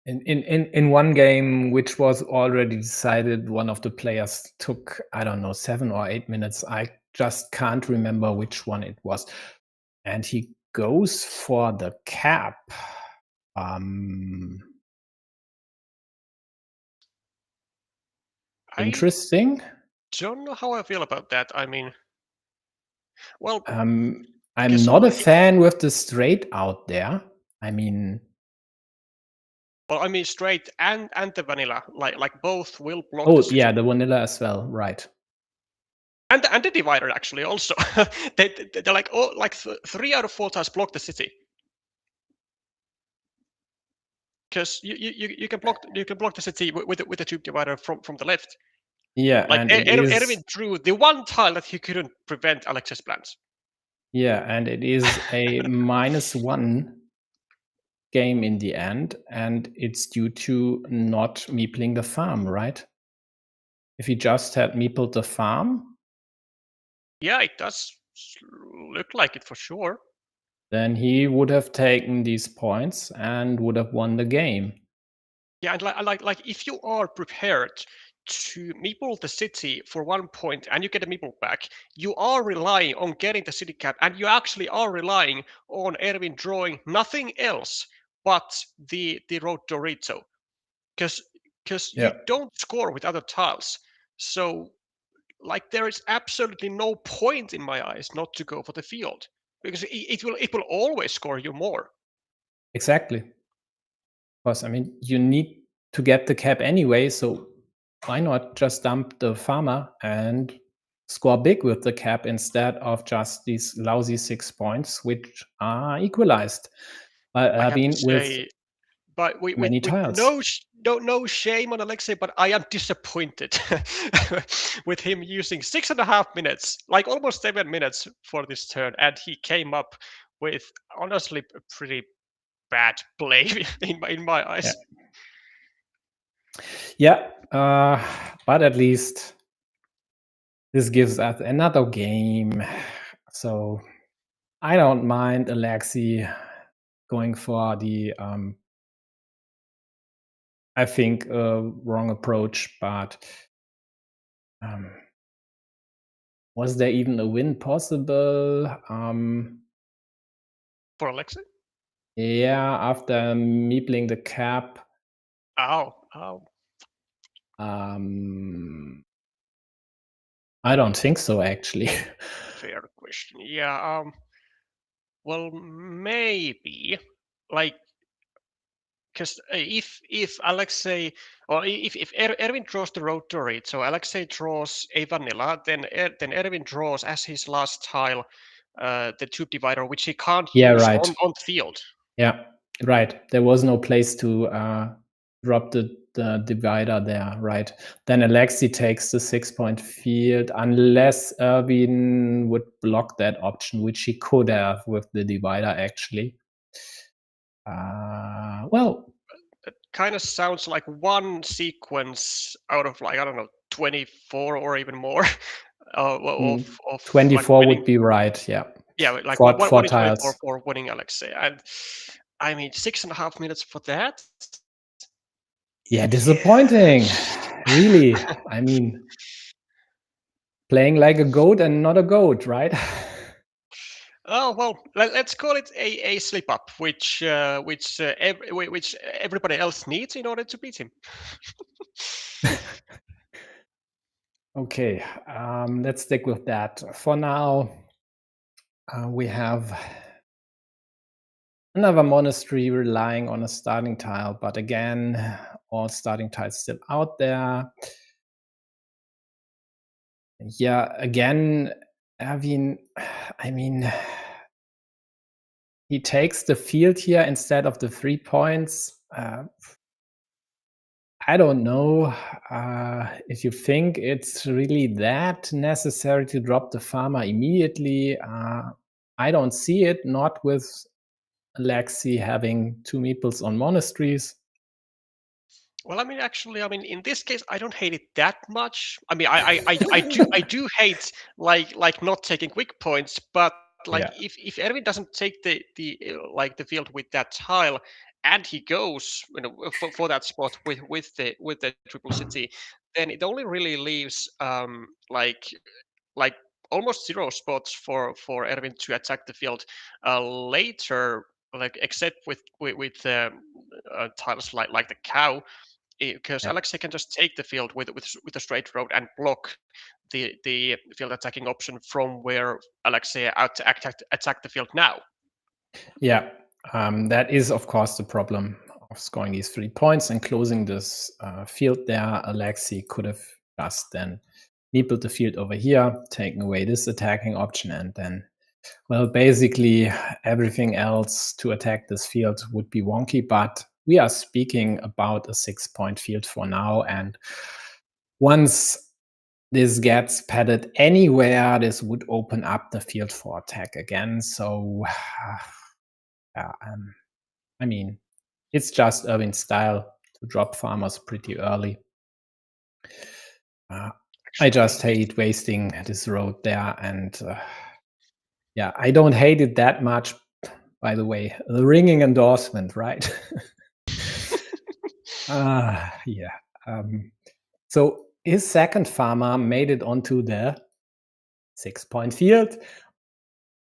in one game, which was already decided, one of the players took, I don't know, 7 or 8 minutes. I just can't remember which one it was. And he goes for the cap. I Interesting. don't know how I feel about that. I mean, well, I'm because not a fan with the straight out there. I mean, straight and the vanilla, like both will block the oh yeah, city. the vanilla as well, right? And the divider actually also. They're like, oh, like 3 out of 4 times block the city, because you can block the city with the tube divider from the left. Yeah, Like and it is Erwin drew the one tile that he couldn't prevent Alex's plans. yeah, and it is a -1 game in the end, and it's due to not meepling the farm, right? If he just had meepled the farm, Yeah, it does look like it for sure. then he would have taken these points and would have won the game. Yeah, and like if you are prepared to meeple the city for 1 point and you get a meeple back, you are relying on getting the city cap, and you actually are relying on Erwin drawing nothing else but the road Dorito, because you Yeah, don't score with other tiles. So like there is absolutely no point in my eyes not to go for the field, because it will always score you more. exactly. Because I mean, you need to get the cap anyway, so why not just dump the farmer and score big with the cap instead of just these lousy 6 points, which are equalized by I have to Erwin with say, but many with tiles. no shame on Alexei, but I am disappointed with him using 6.5 minutes, like almost 7 minutes for this turn, and he came up with honestly a pretty bad play in my Yeah. eyes. Yeah, but at least this gives us another game. So I don't mind Alexei going for the, I think, wrong approach, but was there even a win possible? For Alexei? Yeah, after meepling the cap. Oh, I don't think so, actually. fair question. Yeah, well, maybe, like, because if Alexei, or if Erwin draws the road to it, so Alexei draws a vanilla, then then Erwin draws as his last tile the tube divider, which he can't Yeah, use right. on the field. Yeah, right. There was no place to drop the divider there, right? Then Alexi takes the 6-point field unless Erwin would block that option, which he could have with the divider actually. Well, It kind of sounds like one sequence out of like, I don't know, 24 or even more of 24 like winning. would be right, yeah. Yeah, like Four one in 24 tiles. for winning Alexei. And I mean, 6.5 minutes for that? Yeah, Yeah. disappointing. Really. I mean, playing like a goat and not a goat, right? Oh well, let's call it a slip up, which everybody else needs in order to beat him. Okay, let's stick with that. For now, we have another monastery relying on a starting tile, but again, all starting tiles still out there. Yeah, again, Erwin, I mean, he takes the field here instead of the 3 points. I don't know if you think it's really that necessary to drop the farmer immediately. I don't see it, not with Alexi having 2 meeples on monasteries. Well, I mean, actually, I mean, in this case, I don't hate it that much. I mean, I do hate like not taking quick points, but like Yeah. if Erwin doesn't take like the field with that tile, and he goes for that spot with the triple city, then it only really leaves like almost zero spots for Erwin to attack the field later, like except with tiles like the cow, because Yeah. Alexei can just take the field with a straight road and block the field attacking option from where Alexei attack the field now. Yeah. That is, of course, the problem of scoring these 3 points and closing this field there. Alexi could have just then meepled the field over here, taken away this attacking option, and then, well, basically everything else to attack this field would be wonky. But we are speaking about a 6-point field for now. And once this gets padded anywhere, this would open up the field for attack again. So, yeah, I mean, it's just Irving's style to drop farmers pretty early. I just hate wasting this road there, and yeah, I don't hate it that much. By the way, the ringing endorsement, right? Yeah. So his second farmer made it onto the 6-point field,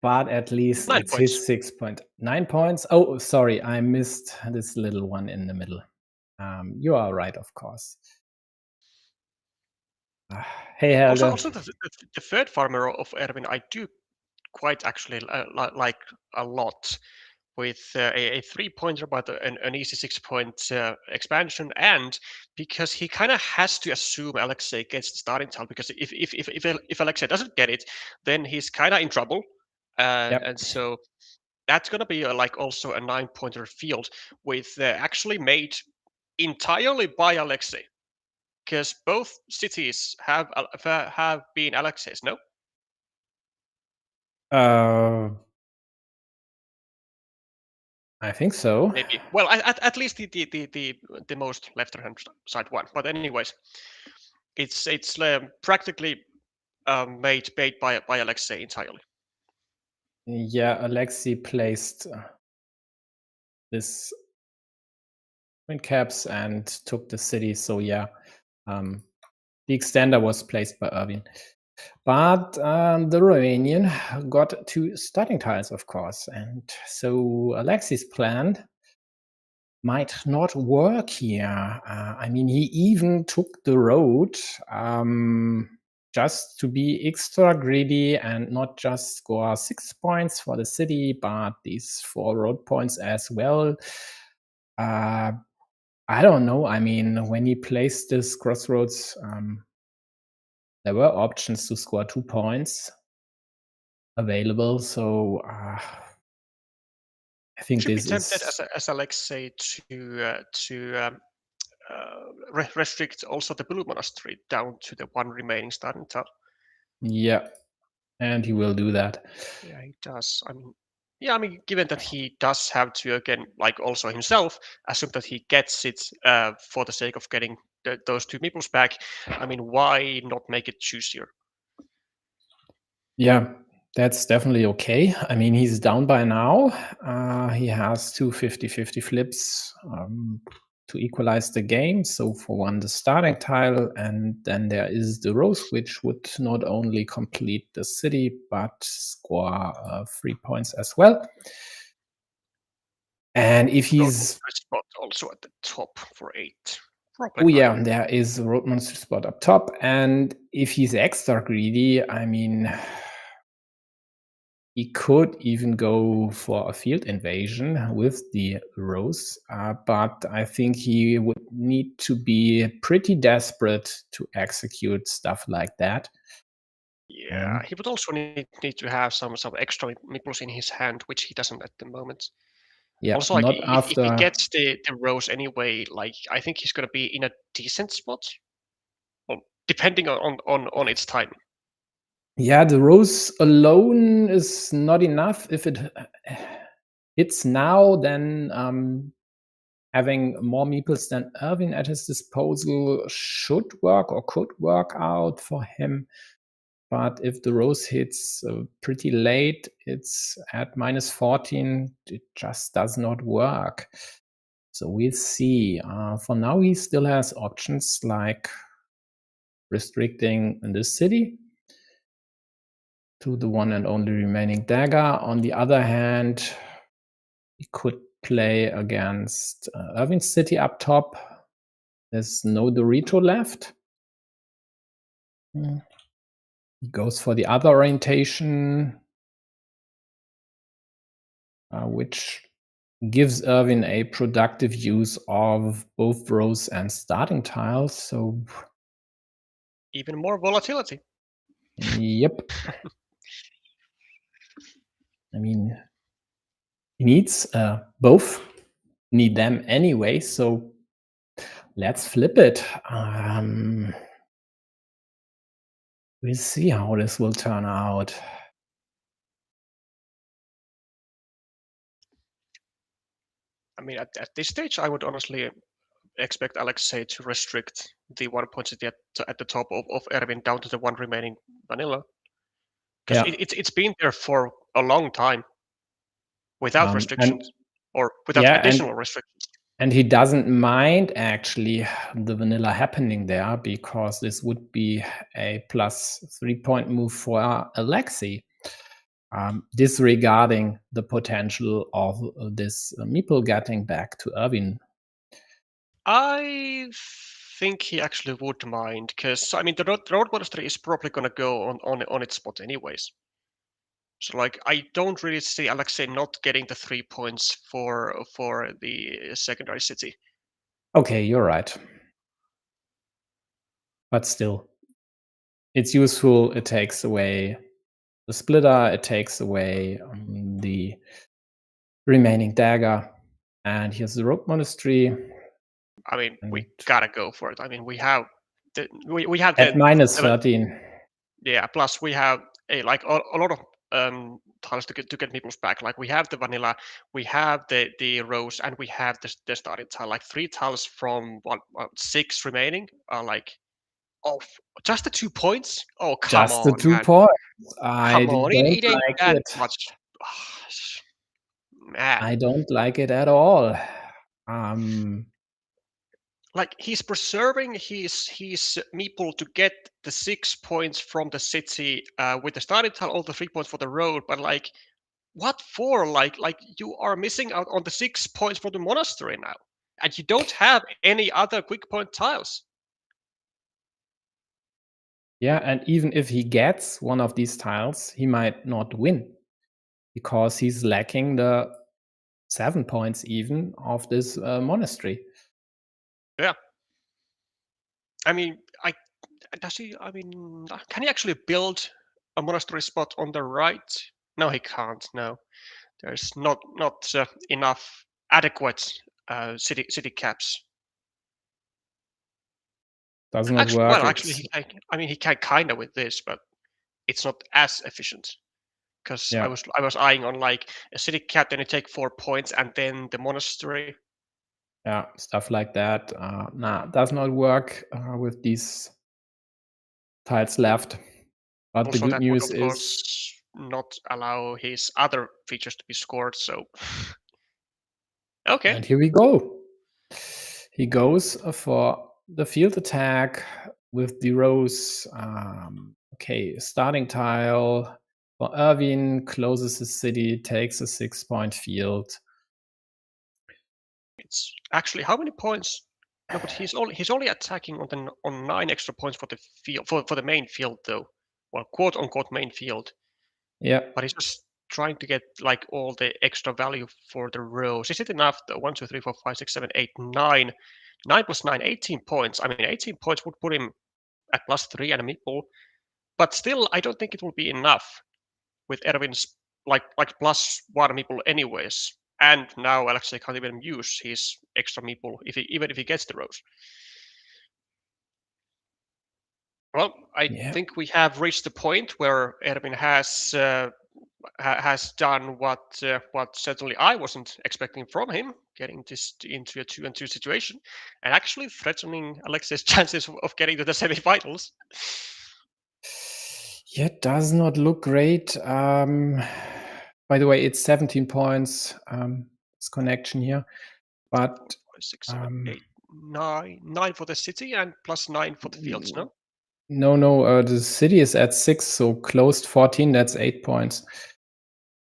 but at least 9 it's points. his 6.9 points. Oh, sorry, I missed this little one in the middle. You are right, of course. Hey, Helge. Also the third farmer of Erwin, I do quite actually like a lot, with a 3-pointer, but an easy 6-point expansion, and because he kind of has to assume Alexei gets the starting tile, because if Alexei doesn't get it, then he's kind of in trouble, Yep. and so that's gonna be like also a 9-pointer field with actually made entirely by Alexei, because both cities have been Alexei's, no? Uh, I think so. Maybe. Well, at least the most left-hand side one. But anyways, it's practically made by Alexei entirely. Yeah, Alexei placed this twin caps and took the city. So yeah, the extender was placed by Erwin. But the Romanian got 2 starting tiles, of course. And so Alexei's plan might not work here. I mean, he even took the road just to be extra greedy and not just score 6 points for the city, but these 4 road points as well. I don't know. I mean, when he placed this crossroads, there were options to score 2 points available. So I think Should be this tempted is as Alexei to restrict also the blue monastery down to the one remaining starting tile. Yeah, and he will do that. Yeah, he does. I mean, yeah, I mean, given that he does have to again, like also himself, assume that he gets it for the sake of getting those two meeples back. I mean, why not make it juicier? Yeah, that's definitely okay. I mean, he's down by now. He has two 50-50 flips to equalize the game. So for one, the starting tile, and then there is the rose, which would not only complete the city, but score 3 points as well. And if Road he's... monster spot also at the top for 8. Oh Probably yeah, fine. there is a road monster spot up top. And if he's extra greedy, I mean, he could even go for a field invasion with the rose, but I think he would need to be pretty desperate to execute stuff like that. Yeah, he would also need to have some extra meeples in his hand, which he doesn't at the moment. Yeah, Also, like not if he after... gets the rose anyway, like I think he's gonna be in a decent spot. Well, depending on its timing. Yeah, the rose alone is not enough. If it hits now, then having more meeples than Irvin at his disposal should work or could work out for him. But if the rose hits pretty late, it's at -14. It just does not work. So we'll see. For now, he still has options like restricting in this city to the one and only remaining dagger. On the other hand, he could play against Irvin's city up top. There's no Dorito left. He goes for the other orientation, which gives Irvin a productive use of both rows and starting tiles. So, Even more volatility. yep. I mean, he needs both. Need them anyway. So let's flip it. We'll see how this will turn out. I mean, at this stage, I would honestly expect Alexei to restrict the 1 point at the top of Erwin down to the one remaining vanilla. Because Yeah. it's been there for a long time without And restrictions or without yeah, additional restrictions. and he doesn't mind actually the vanilla happening there, because this would be a plus 3-point move for Alexei, disregarding the potential of this meeple getting back to Irvin. I think he actually would mind, because I mean the road monastery is probably gonna go on its spot anyways. So like I don't really see Alexei not getting the 3 points for the secondary city. Okay, you're right. But still, it's useful. It takes away the splitter, it takes away the remaining dagger. And here's the rope monastery. I mean, we And gotta go for it. I mean, we have we have at -13. yeah. Plus, we have like a lot of tiles to get people's back. Like we have the vanilla, we have the rose, and we have the starting tile. Like 3 tiles from what 6 remaining are like oh just the 2 points. Oh come Just the on, 2 man! points. I Come on, don't it ain't like that it. much, man. I don't like it at all. Um, Like he's preserving his meeple to get the 6 points from the city with the starting tile, all the 3 points for the road. But like, what for? Like you are missing out on the 6 points for the monastery now, and you don't have any other quick point tiles. yeah, and even if he gets one of these tiles, he might not win, because he's lacking the 7 points even of this monastery. Yeah, I mean, I does he? I mean, can he actually build a monastery spot on the right? No, he can't. No, there's not enough adequate city caps. Does not Actually, work. well, actually, he can kind of with this, but it's not as efficient. Because Yeah, I was eyeing on like a city cat, then you take 4 points, and then the monastery. yeah, stuff like that. Nah, does not work with these tiles left. But the Also, good that would news of is, course not allow his other features to be scored. So okay, and here we go. He goes for the field attack with the rose. Okay, starting tile for Irvin, closes the city, takes a 6-point field. it's actually how many points? No, but he's only attacking on 9 extra points for the field for the main field though. Well, quote unquote main field. Yeah, But he's just trying to get like all the extra value for the rows. Is it enough though? 1, 2, 3, 4, 5, 6, 7, 8, 9. 9 plus 9, 18 points. I mean, 18 points would put him at +3 and a meeple. But still, I don't think it will be enough with Erwin's like +1 meeple anyways. And now Alexei can't even use his extra meeple even if he gets the rows. Well, I yeah. think we have reached the point where Erwin has done what certainly I wasn't expecting from him, getting this into a 2-2 situation, and actually threatening Alexei's chances of getting to the semi-finals. Yeah, does not look great. By the way, it's 17 points, this connection here. But 4, 5, 6, 7, 8, 9. 9 for the city and +9 for the fields, no? no, the city is at 6, so closed 14, that's 8 points.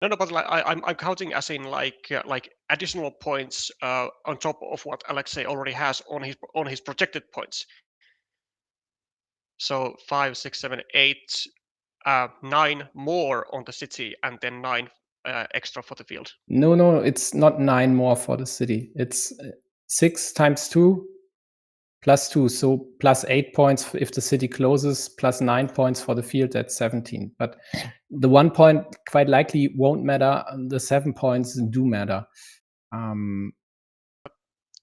No, but like I'm counting as in like additional points on top of what Alexei already has on his projected points. So 5, 6, 7, 8, 9 more on the city, and then 9 extra for the field. No, it's not 9 more for the city. It's 6 times 2 plus 2, so plus 8 points if the city closes, plus 9 points for the field, that's 17. But the 1 point quite likely won't matter. The 7 points do matter. The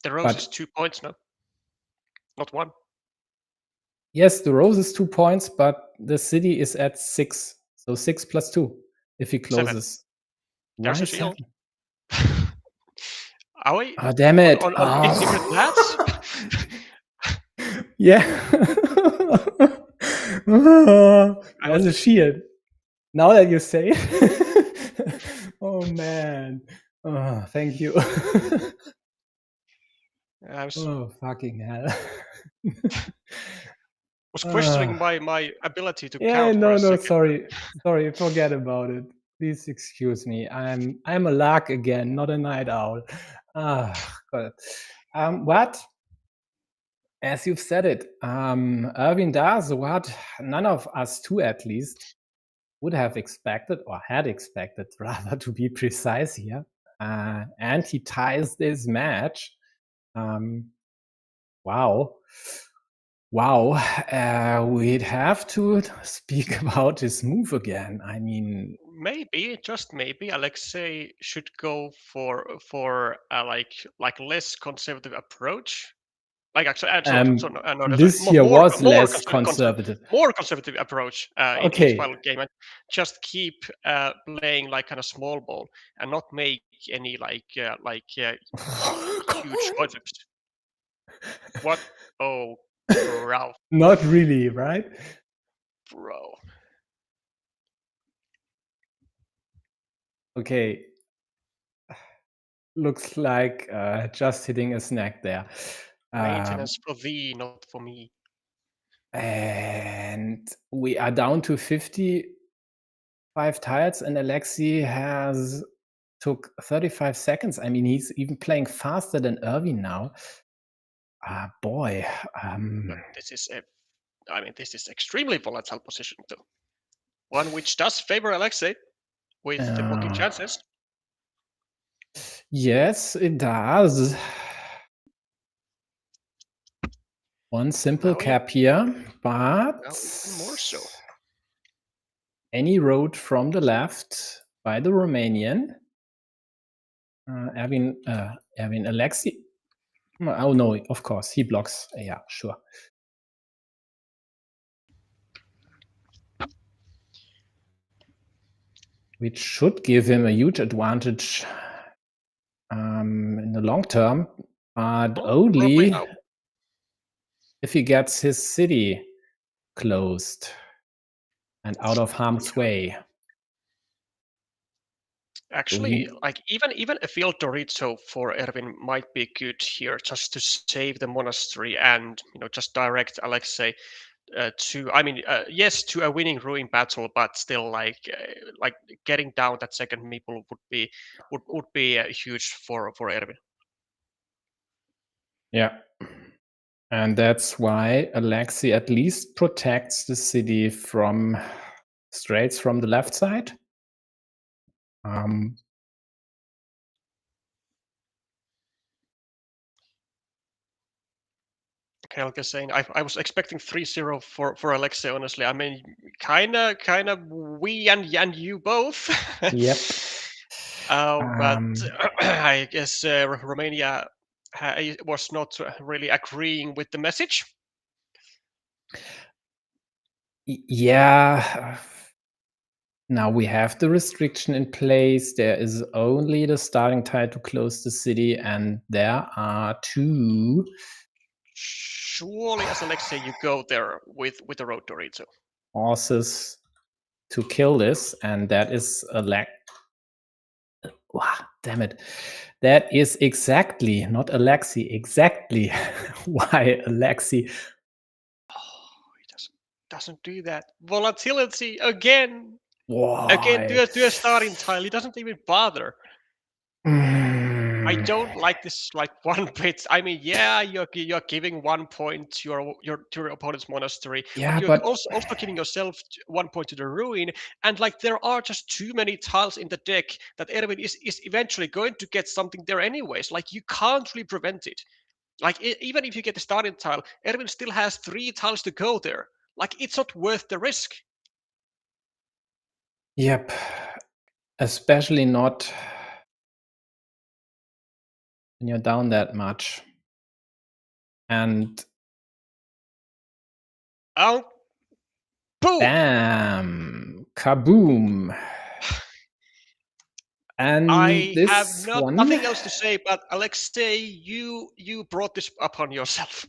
rose But is 2 points, no? Not 1. yes, the rose is 2 points, but the city is at 6. So 6 plus 2 if he 7. closes. There's Why a shield. 7? Are we Oh, damn it. on different paths? Yeah. There's a just shield. Now that you say it. Oh, man. Oh, thank you. Oh, fucking hell. was questioning my ability to Yeah, count for a no, second. sorry. Sorry, forget about it. Please excuse me. I'm a lark again, not a night owl. God. What? As you've said it, Irvin does what none of us two, at least, would have expected or had expected, rather, to be precise here. And he ties this match. Wow. We'd have to speak about his move again. I mean, Maybe, just maybe, Alexei should go for a like less conservative approach. Like actually, no, sorry, this here was less conservative, conservative. more conservative approach in his Okay. final game, and just keep playing like kind of small ball and not make any huge coin flips. What? Oh, bro, Not really, right? bro. Okay. Looks like just hitting a snack there. Maintenance for thee, not for me. And we are down to 55 tiles, and Alexei has took 35 seconds. I mean, he's even playing faster than Irvin now. Boy. But this is extremely volatile position too. One which does favor Alexei with the blocking chances. Yes, it does. One simple cap here, but now even more so. any road from the left by the Romanian. Erwin Alexei. Oh no, of course he blocks. Yeah, sure. which should give him a huge advantage in the long term, but Probably only no. if he gets his city closed and out of harm's way. Actually, like even a field Dorito for Erwin might be good here, just to save the monastery and just direct Alexei to. I mean, yes, to a winning ruin battle, but still, like getting down that second meeple would be huge for Erwin. Yeah. And that's why Alexei at least protects the city from straights from the left side. Carcassonne. I was expecting 3-0 for Alexei. Honestly, I mean, kind of we and you both. Yep. But I guess Romania was not really agreeing with the message. Yeah. Now we have the restriction in place. There is only the starting tile to close the city, and there are 2. Surely, as Alexei, you go there with the road Dorito. Horses to kill this, and that is wow, damn it. That is exactly, not Alexei, exactly why Alexei. Oh, he doesn't do that. Volatility again. Again, Why? do a starting tile. He doesn't even bother. I don't like this like one bit. I mean, yeah, you're giving 1 point to your opponent's monastery, but Yeah, you're but also giving yourself 1 point to the ruin. And like there are just too many tiles in the deck that Erwin is eventually going to get something there anyways. Like you can't really prevent it. Like even if you get the starting tile, Erwin still has 3 tiles to go there. Like it's not worth the risk. yep, especially not when you're down that much. And Oh, boom! bam, kaboom. And I have this one, nothing else to say, but Alexei, you brought this upon yourself.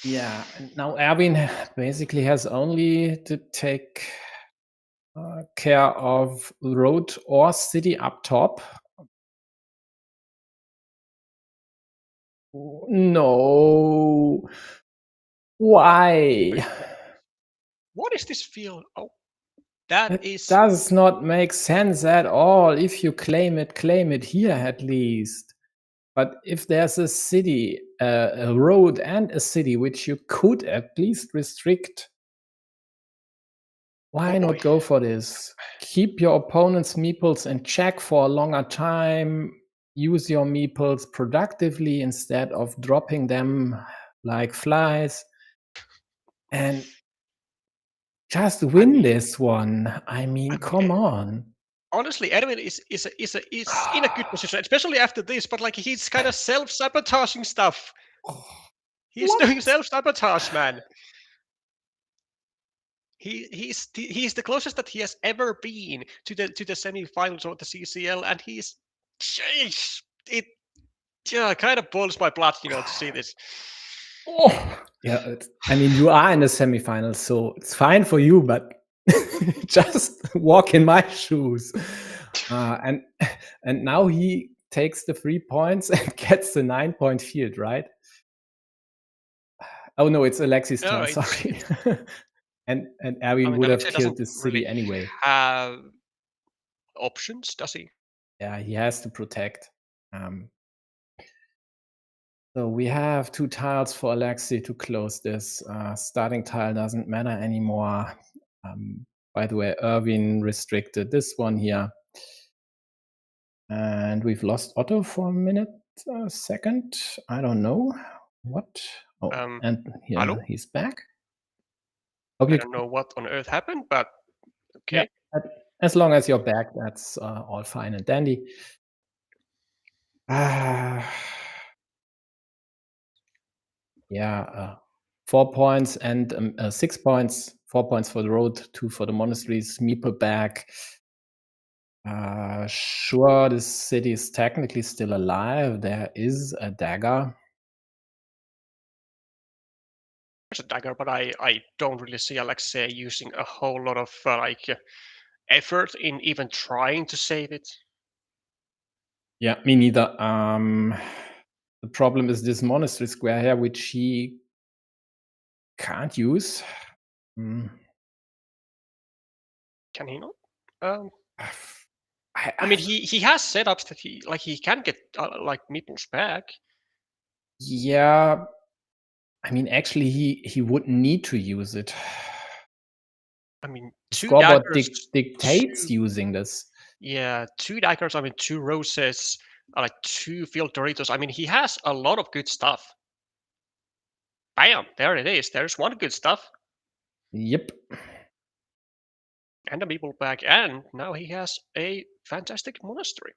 yeah, and now Erwin basically has only to take care of road or city up top. No. Why? What is this field? Oh, that It is. does not make sense at all. If you claim it here at least. But if there's a city, a road and a city which you could at least restrict, Oh why boy. not go for this? Keep your opponent's meeples in check for a longer time. Use your meeples productively instead of dropping them like flies. And just I win mean, this one. I mean, come on. honestly, Edwin is in a good position, especially after this. But like he's kind of self-sabotaging stuff. He's What? doing self-sabotage, man. He's the closest that he has ever been to the semi-finals of the CCL, and he's, jeez, it kind of boils my blood, to see this. Oh, yeah. I mean, you are in the semifinals, so it's fine for you, but just walk in my shoes. And now he takes the 3 points and gets the 9-point field, right? Oh no, it's Alexei's No, turn. it's. Sorry. and I Erwin mean, would have Alexei killed doesn't this city really anyway. have options, does he? Yeah, he has to protect. So we have 2 tiles for Alexei to close this. Starting tile doesn't matter anymore. By the way, Erwin restricted this one here. And we've lost Otto for a second. I don't know what. Oh, and here Hello? he's back. I don't know what on earth happened, but Yeah, okay. as long as you're back, that's all fine and dandy. Yeah, 4 points and 6 points 4 points for the road, 2 for the monasteries, meeple back. Sure, this city is technically still alive. There is a dagger. There's a dagger, but I don't really see Alexei using a whole lot of effort in even trying to save it. Yeah, me neither. The problem is this monastery square here, which he can't use. Can he not? I I mean, he has setups that he can get like meeples back. Yeah, I mean, actually, he wouldn't need to use it. I mean, The two scoreboard daggers, dictates using this. yeah, 2 daggers. I mean, 2 roses, like 2 field Doritos. I mean, he has a lot of good stuff. Bam! There it is. There's one good stuff. Yep. And a meeple bag, and now he has a fantastic monastery.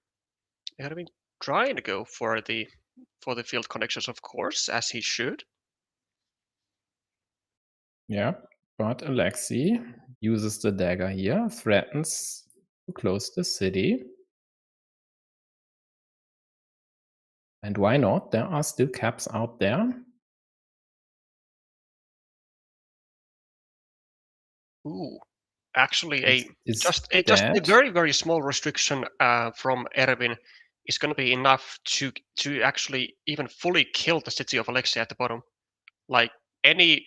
He had been trying to go for the field connections, of course, as he should. Yeah, but Alexei uses the dagger here, threatens to close the city. And why not? There are still caps out there. Ooh, actually, Is just a dead. very very small restriction from Erevin is going to be enough to actually even fully kill the city of Alexei at the bottom. Like any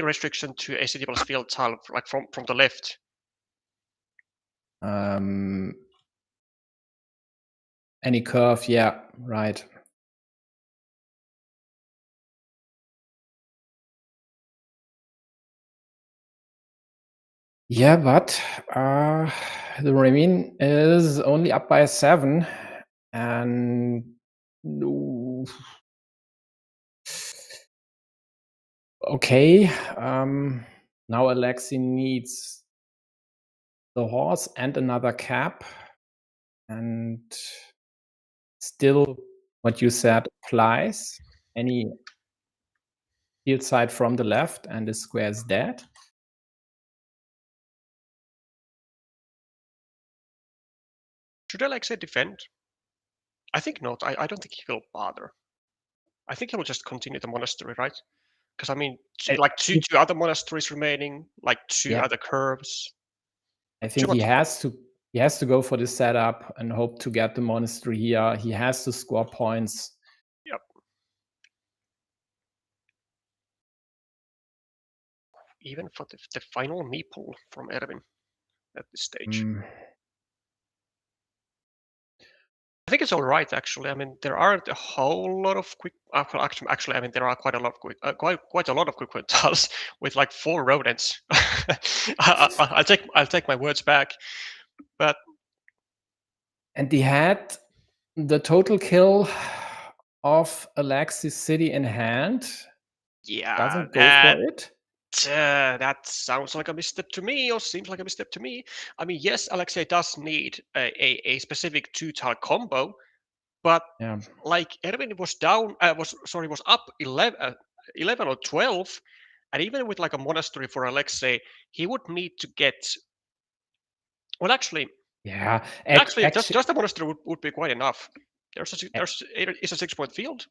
restriction to a city plus field tile, like from the left. Any curve, yeah, right. Yeah, but the Ramin is only up by 7, and okay. Now Alexei needs the horse and another cap, and still what you said applies. Any field side from the left, and the square is dead. Should Alexei defend? I think not. I don't think he will bother. I think he will just continue the monastery, right? Because I mean, like two other monasteries remaining, like 2 other curves. I think he has to go for the setup and hope to get the monastery here. He has to score points. Yep. Even for the final meeple from Erwin at this stage. I think it's all right, actually. I mean, there aren't a whole lot of quick. Actually, I mean, there are quite a lot of quick, quite a lot of quick tiles with like 4 rodents. I'll take my words back, but and he had the total kill of Alexei's city in hand. Yeah, doesn't go for it. That sounds like a misstep to me, or seems like a misstep to me. I mean, yes, Alexei does need a specific 2-tile combo, but like Erwin was down, was up 11 or 12, and even with like a monastery for Alexei, he would need to get. Well, actually, just a monastery would be quite enough. There's a 6-point field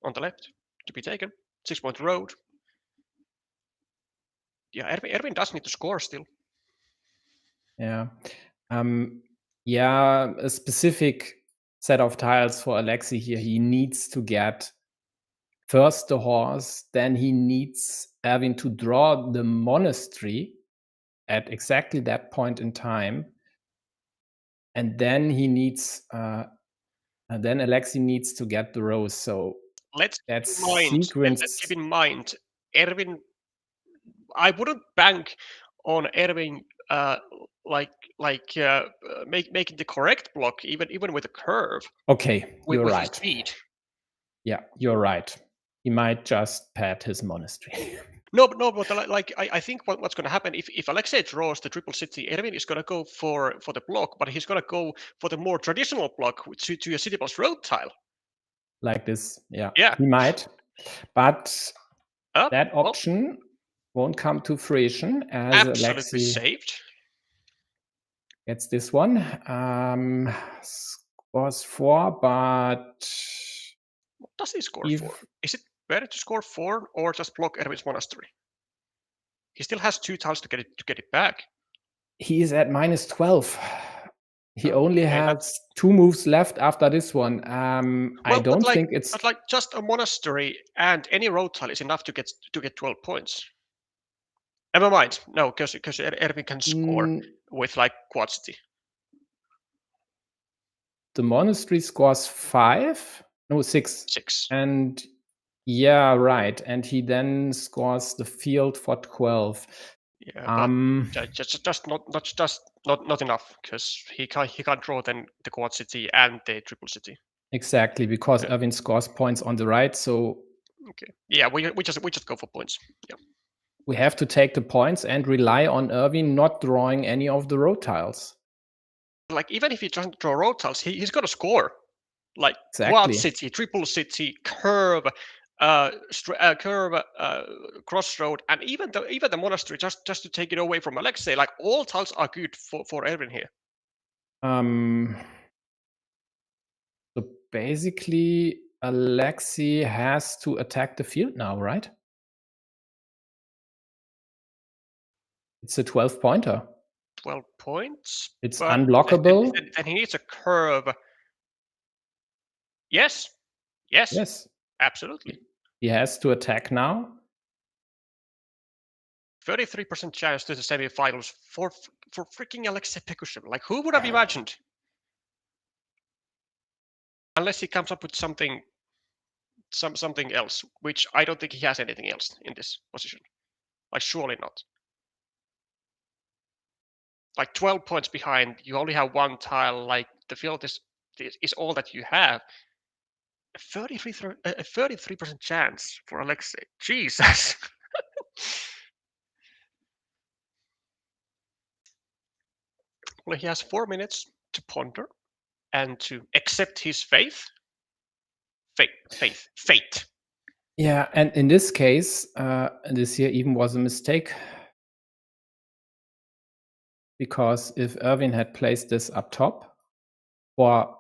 on the left to be taken, 6-point road. Yeah, Erwin does need to score still. Yeah. Yeah, a specific set of tiles for Alexei here. He needs to get first the horse, then he needs Erwin to draw the monastery at exactly that point in time. And then he needs and then Alexei needs to get the rose. So let's let's keep in mind, Erwin. I wouldn't bank on Erwin making the correct block even with a curve. Okay, you're with right. His speed. Yeah, you're right. He might just pad his monastery. No, but I think what's going to happen if Alexei draws the triple city, Erwin is going to go for the block, but he's going to go for the more traditional block to a city plus road tile. Like this, yeah. Yeah, He might, but that option won't come to fruition as Absolutely Alexei saved. gets this one. Scores 4, but What does he score if for? Is it better to score 4 or just block Erwin's monastery? He still has 2 tiles to get it back. he is at minus 12. He Oh, only okay, has 2 moves left after this one. I well, don't think it's but like just a monastery and any road tile is enough to get 12 points. Never mind. No, because Erwin can score with like quad city. the monastery scores 5, no 6, 6. and yeah, right. And he then scores the field for 12. Yeah, but just not enough because he can't draw then the quad city and the triple city. Exactly, because Yeah. Erwin scores points on the right, so Okay. Yeah, we just go for points. Yeah. we have to take the points and rely on Erwin not drawing any of the road tiles. Like even if he doesn't draw road tiles, he's got to score. Like quad Exactly. city, triple city, curve, crossroad, and even the monastery just to take it away from Alexei. Like all tiles are good for Erwin here. So basically, Alexei has to attack the field now, right? It's a 12-pointer. 12 points. It's But unblockable. then he needs a curve. Yes. Yes. Absolutely. He has to attack now. 33% chance to the semifinals for freaking Alexei Pekushev. Like who would have imagined? Unless he comes up with something else, which I don't think he has anything else in this position. Like surely not. Like 12 points behind, you only have one tile. Like the field is all that you have. A 33% chance for Alexei. Jesus. Well, he has 4 minutes to ponder and to accept his fate. Yeah, and in this case, this here even was a mistake. Because if Erwin had placed this up top for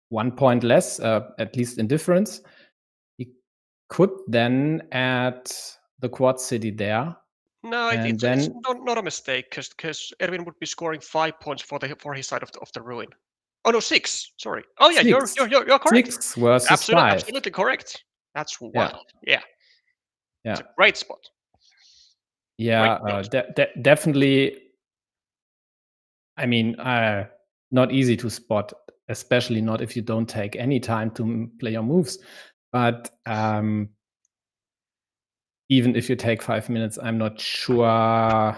1 point less, at least in difference, he could then add the quad city there. No, And it's then not a mistake because Erwin would be scoring 5 points for his side of the ruin. Oh no, 6. Sorry. Oh yeah, you're 6. correct. 6 versus 5. Absolutely correct. That's Yeah. wild. Yeah. Yeah. It's a great spot. Yeah, definitely. I mean, not easy to spot, especially not if you don't take any time to play your moves. But even if you take 5 minutes, I'm not sure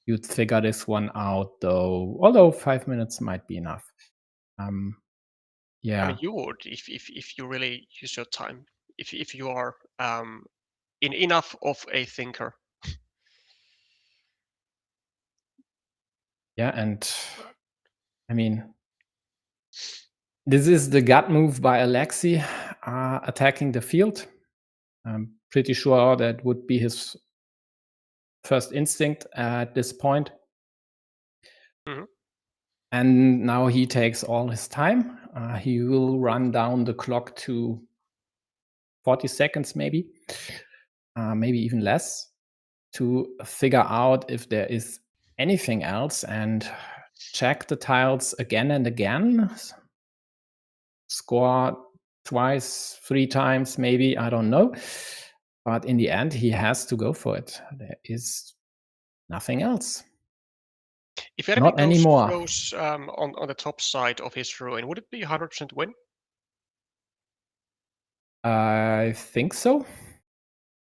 you'd figure this one out, though. Although 5 minutes might be enough. Yeah. I mean, you would if you really use your time. If you are in enough of a thinker. Yeah, and I mean, this is the gut move by Alexei, attacking the field. I'm pretty sure that would be his first instinct at this point. Mhm. And now he takes all his time. He will run down the clock to 40 seconds, maybe even less, to figure out if there is anything else and check the tiles again and again. Score twice, 3 times, maybe, I don't know. But in the end, he has to go for it. There is nothing else. If Erwin Not anymore. goes on the top side of his ruin, would it be 100% win? I think so.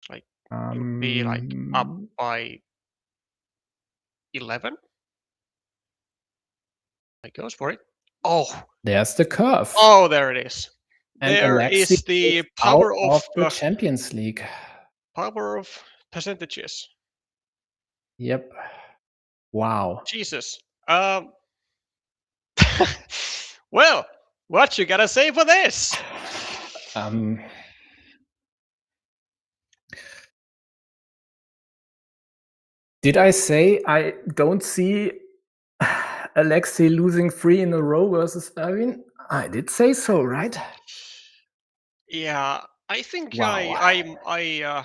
Like he would be like up by 11. He goes for it. Oh, there's the curve. oh, there it is. And There Alexei is the is out power of the Champions League. percentages. Yep. Wow. Jesus. Well, what you gotta say for this? Did I say I don't see Alexei losing 3 in a row versus Erwin? I did say so, right? Yeah, I think Wow. yeah,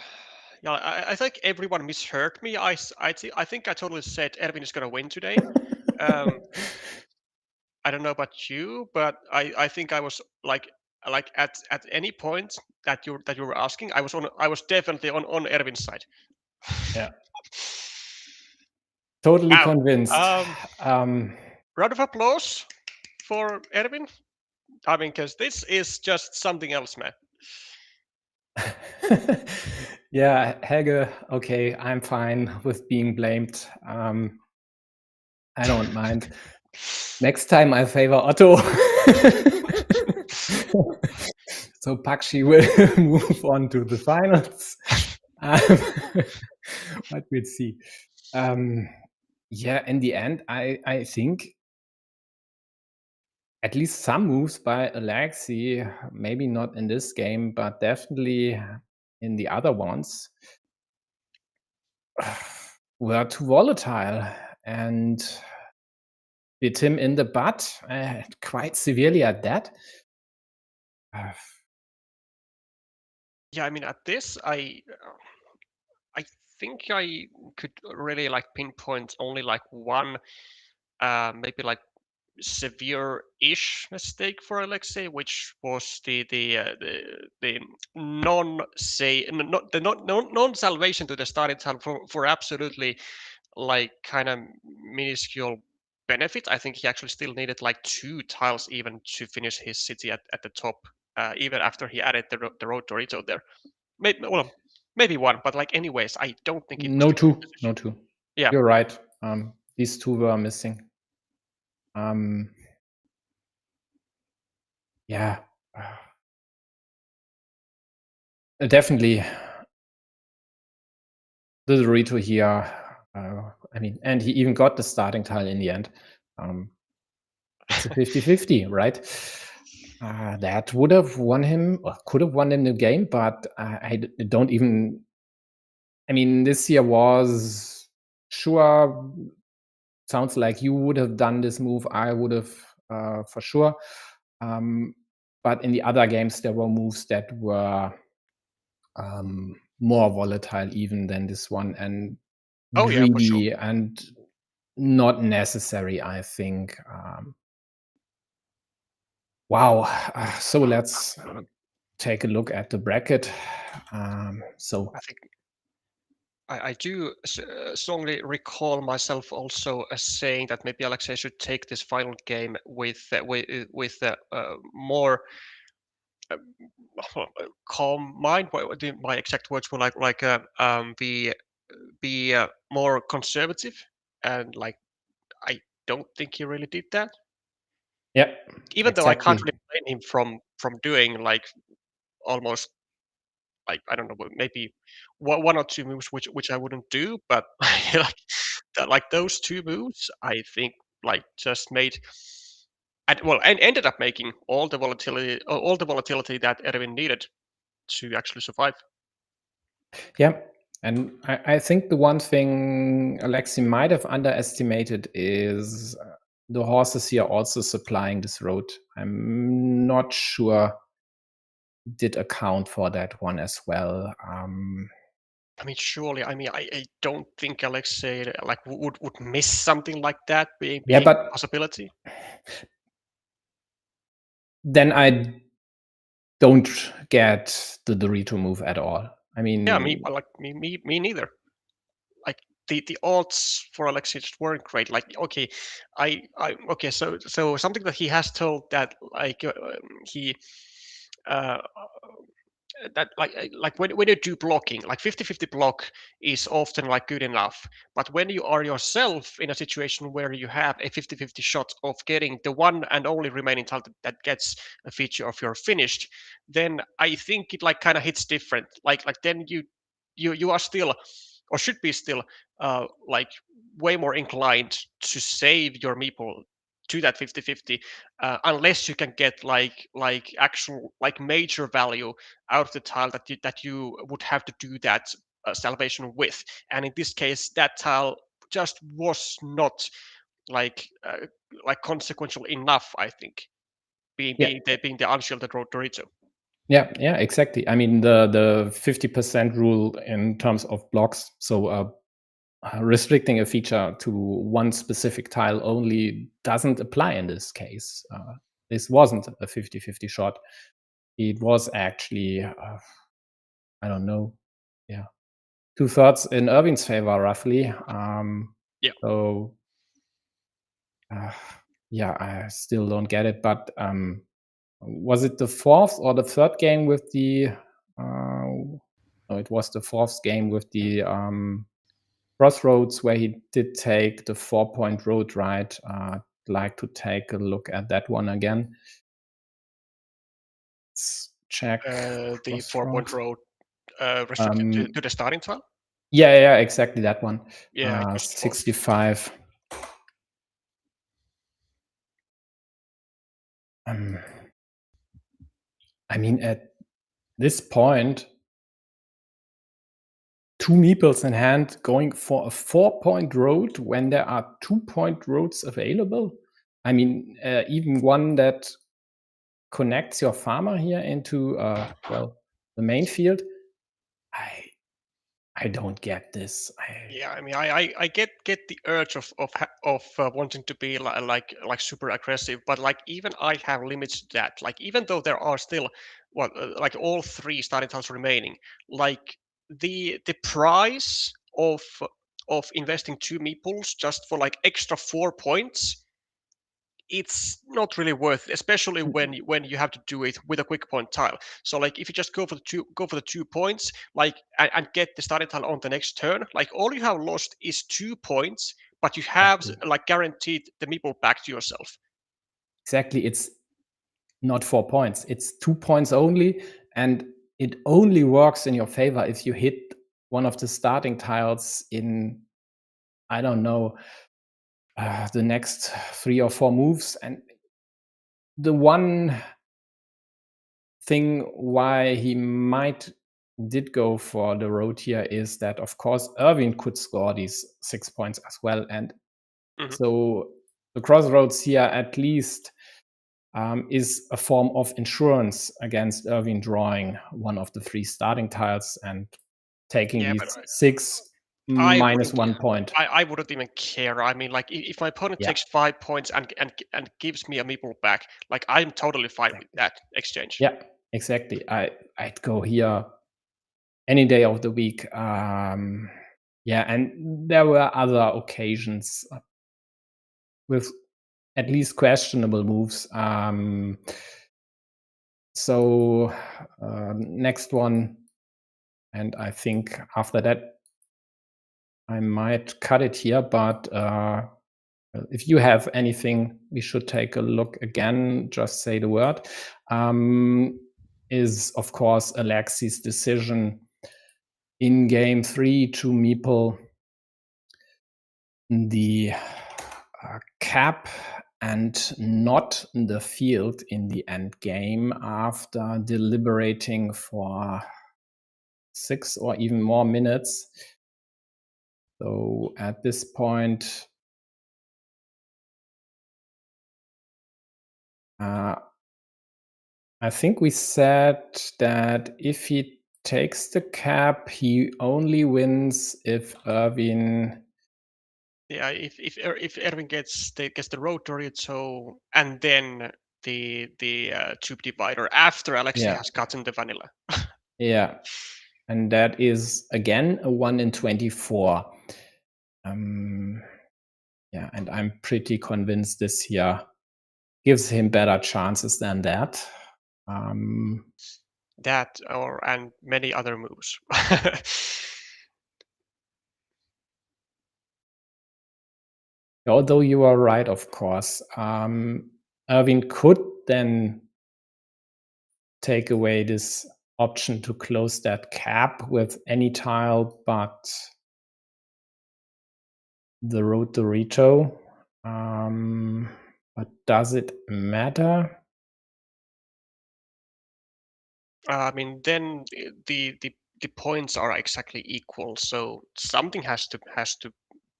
I think everyone misheard me. I think I totally said Erwin is gonna win today. Um, I don't know about you, but I think I was like at any point that you were asking, I was definitely on Erwin's side. Yeah. Totally Wow. convinced. Round of applause for Erwin. I mean, because this is just something else, man. Yeah, Helge, okay, I'm fine with being blamed. I don't mind. Next time I favor Otto. So Pakshi will move on to the finals. But we'll see. Yeah, in the end, I think at least some moves by Alexei, maybe not in this game, but definitely in the other ones, were too volatile and bit him in the butt, quite severely at that. Uh, Yeah, I mean, at this, I think I could really like pinpoint only like one, maybe like severe-ish mistake for Alexei, which was the non say not the non salvation to the starting time for absolutely like kind of minuscule benefit. I think he actually still needed like 2 tiles even to finish his city at the top, even after he added the road Dorito there. Maybe, well, maybe one, but like anyways, I don't think it was no a huge 2, no decision. 2. Yeah, You're right. These 2 were missing. Um, yeah, definitely the Dorito here. I mean, and he even got the starting tile in the end. It's a 50-50, right? That would have won him or could have won him the game, but don't even. I mean, this year was sure. Sounds like you would have done this move. I would have for sure. Um, but in the other games, there were moves that were more volatile even than this one and oh yeah, for sure. greedy and not necessary, I think. Wow. So let's take a look at the bracket. So I think I do strongly recall myself also as saying that maybe Alexei should take this final game with more uh, calm mind. My exact words were be more conservative, and like I don't think he really did that. yeah, Even though I can't exactly. really blame him from doing like almost like I don't know, maybe one or two moves which I wouldn't do, but like like those 2 moves, I think like just made and ended up making all the volatility that Erwin needed to actually survive. Yeah. And I think the one thing Alexi might have underestimated is the horses here also supplying this road. I'm not sure did account for that one as well. I mean, surely, I mean, I don't think Alexei like would miss something like that Yeah, being a but possibility. then I don't get the Dorito move at all. I Yeah, mean, like me neither. Like the odds for Alexei just weren't great. Like, okay, okay, so something that he has told that like he uh, that like when you do blocking like 50-50 block is often like good enough, but when you are yourself in a situation where you have a 50-50 shot of getting the one and only remaining tile that gets a feature of your finished, then I think it like kind of hits different. Like then you are still or should be still like way more inclined to save your meeple to that 50-50 unless you can get like actual like major value out of the tile that you would have to do that salvation with. And in this case, that tile just was not like consequential enough, I think, being the unshielded road Dorito. Yeah, exactly. I mean, the 50% rule in terms of blocks, so restricting a feature to one specific tile only doesn't apply in this case. This wasn't a 50-50 shot. It was actually, I don't know, 2/3 in Irving's favor, roughly. Yeah. So, I still don't get it. But was it the fourth or the third game with the? No, it was the fourth game with the crossroads where he did take the 4-point road, right? I'd like to take a look at that one again. Let's check. The 4-point road restricted to the starting tile. Yeah, exactly that one. Yeah, it was 65. I mean, at this point, 2 meeples in hand going for a 4-point road when there are 2-point roads available. I mean, even one that connects your farmer here into the main field. I don't get this. Yeah, I mean, I get the urge of wanting to be like super aggressive, but like even I have limits to that. Like even though there are still like all 3 starting tiles remaining, like the price of investing 2 meeples just for like extra 4 points, it's not really worth it, especially when you have to do it with a quick point tile. So like if you just go for the 2 points, like and get the starting tile on the next turn, like all you have lost is 2 points, but you have like guaranteed the meeple back to yourself. Exactly. It's not 4 points. It's 2 points only, and it only works in your favor if you hit one of the starting tiles in, I don't know, the next 3 or 4 moves. And the one thing why he did go for the road here is that, of course, Irving could score these 6 points as well. And so the crossroads here at least is a form of insurance against Irving drawing one of the 3 starting tiles and taking these 6 minus 1 point. I wouldn't even care. I mean, like if my opponent takes 5 points and gives me a meeple back, like I'm totally fine with that exchange. Yeah, exactly. I'd go here any day of the week. And there were other occasions with at least questionable moves. So next one, and I think after that I might cut it here, but if you have anything we should take a look again, just say the word. Is of course Alexi's decision in game 3 to meeple the cap and not the field in the end game after deliberating for 6 or even more minutes. So at this point, I think we said that if he takes the cap, he only wins if Irving. Yeah, if Erwin gets the road Dorito and then the tube divider after Alexei has gotten the vanilla. Yeah, and that is again a 1 in 24. Yeah, and I'm pretty convinced this here gives him better chances than that. That and many other moves. Although you are right, of course. Irving could then take away this option to close that cap with any tile but the road Dorito. But does it matter? I mean, then the the points are exactly equal, so something has to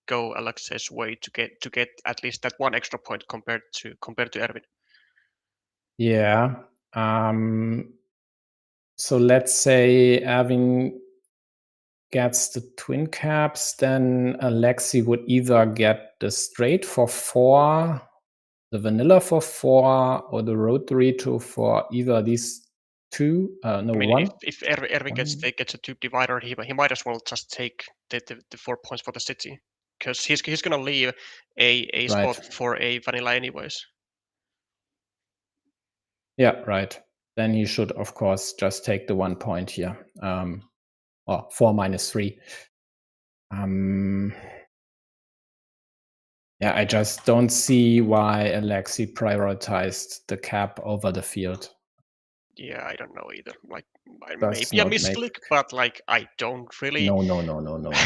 go Alexei's way to get at least that one extra point compared to Erwin. Yeah. So let's say Erwin gets the twin caps, then Alexei would either get the straight for 4, the vanilla for 4, or the road Dorito for either these two. I mean, 1. if Erwin gets a tube divider, he might as well just take the 4 points for the city, because he's gonna leave a Right. spot for a vanilla anyways. Yeah, right. Then he should, of course, just take the 1 point here. Or 4 minus 3. Yeah, I just don't see why Alexei prioritized the cap over the field. Yeah, I don't know either. Like, Does maybe a not make. misclick, but like I don't really. No.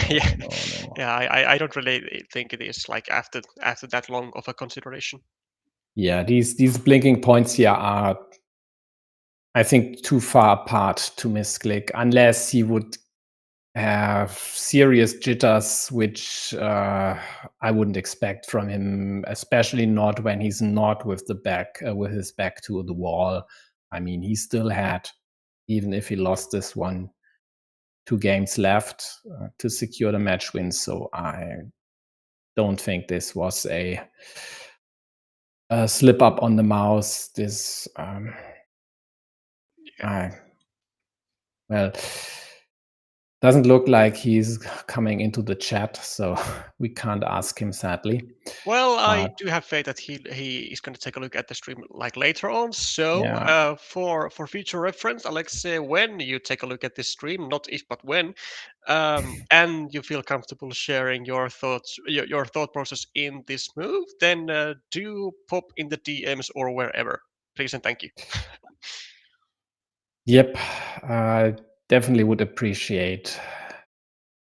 Yeah, yeah. I don't really think it is like after that long of a consideration. Yeah, these blinking points here are, I think, too far apart to misclick, unless he would have serious jitters, which I wouldn't expect from him, especially not when he's not with his back to the wall. I mean, he still had, even if he lost this one, 2 games left to secure the match win. So I don't think this was a slip up on the mouse. This, well, doesn't look like he's coming into the chat, so we can't ask him, sadly. Well, I do have faith that he is going to take a look at the stream like later on. So Yeah. for future reference, Alexei, when you take a look at this stream, not if but when, and you feel comfortable sharing your thoughts, your thought process in this move, then do pop in the DMs or wherever, please and thank you. Yep, I definitely would appreciate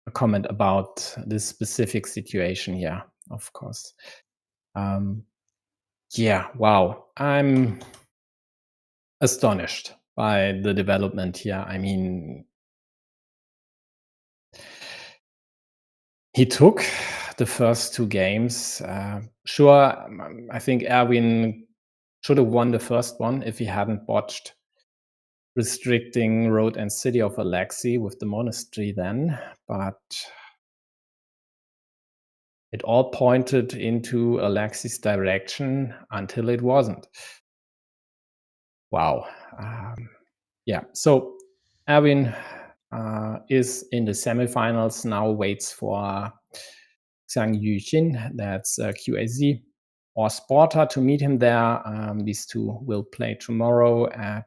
a comment about this specific situation here, of course. Yeah, wow. I'm astonished by the development here. I mean, he took the first 2 games. Sure, I think Erwin should have won the first one if he hadn't botched restricting road and city of Alexei with the monastery then, but it all pointed into Alexei's direction until it wasn't. Wow. Yeah, so Erwin is in the semifinals now, waits for Xiang Yuxin, that's QAZ, or Sporter to meet him there. These two will play tomorrow at,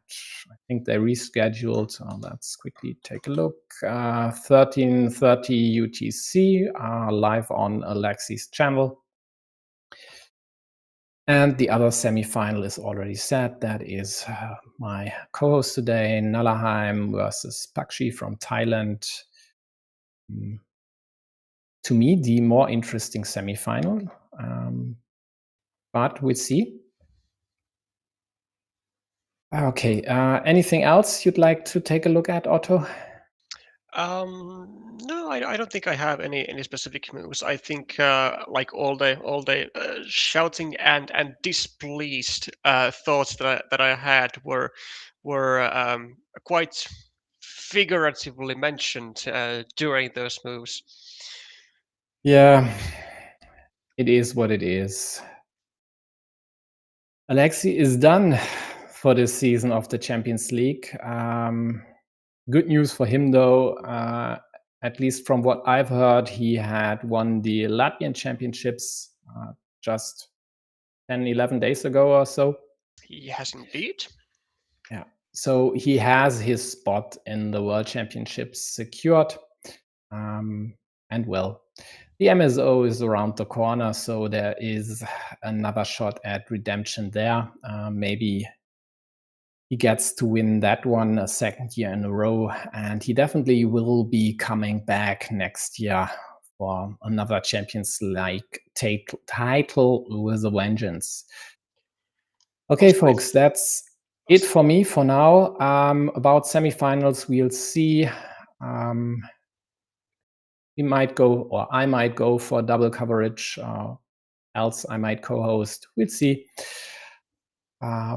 I think they rescheduled. Let's quickly take a look. 13:30 UTC, live on Alexei's channel. And the other semifinal is already set. That is my co-host today, Nallerheim versus Pakshi from Thailand. To me, the more interesting semifinal, but we'll see. Okay, anything else you'd like to take a look at, Otto? No, I don't think I have any specific moves. I think like all the shouting and displeased thoughts that I had were quite figuratively mentioned during those moves. Yeah, it is what it is. Alexei is done for this season of the Champions League. Good news for him, though. At least from what I've heard, he had won the Latvian championships just 10, 11 days ago or so. He has indeed. Yeah. So he has his spot in the World Championships secured. And well, the MSO is around the corner, so there is another shot at redemption there. Maybe he gets to win that one a second year in a row, and he definitely will be coming back next year for another Champions League title with a vengeance. Okay, folks, that's it for me for now. About semifinals, we'll see. We might go, or I might go for double coverage, else I might co-host. We'll see.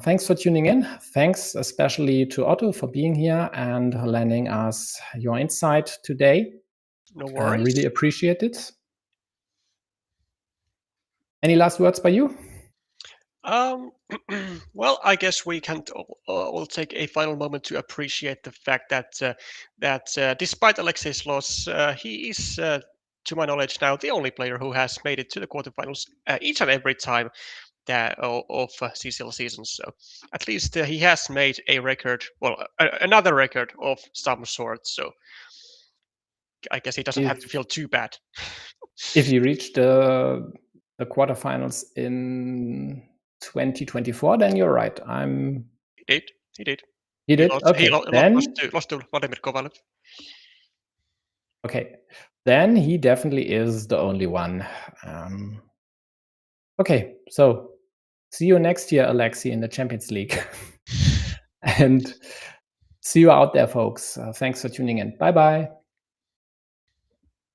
Thanks for tuning in. Thanks especially to Otto for being here and lending us your insight today. No I worries. really appreciate it. Any last words by you? Well, I guess we can all take a final moment to appreciate the fact that despite Alexei's loss, he is, to my knowledge now, the only player who has made it to the quarterfinals each and every time that of CCL seasons. So at least he has made a record, well, another record of some sort. So I guess he doesn't have to feel too bad. If he reached the quarterfinals in 2024, then you're right. He did. He did. He did? Lost, Okay. Then lost to Vladimir Kovalev. Okay. Then he definitely is the only one. Okay. So see you next year, Alexei, in the Champions League. And see you out there, folks. Thanks for tuning in. Bye-bye.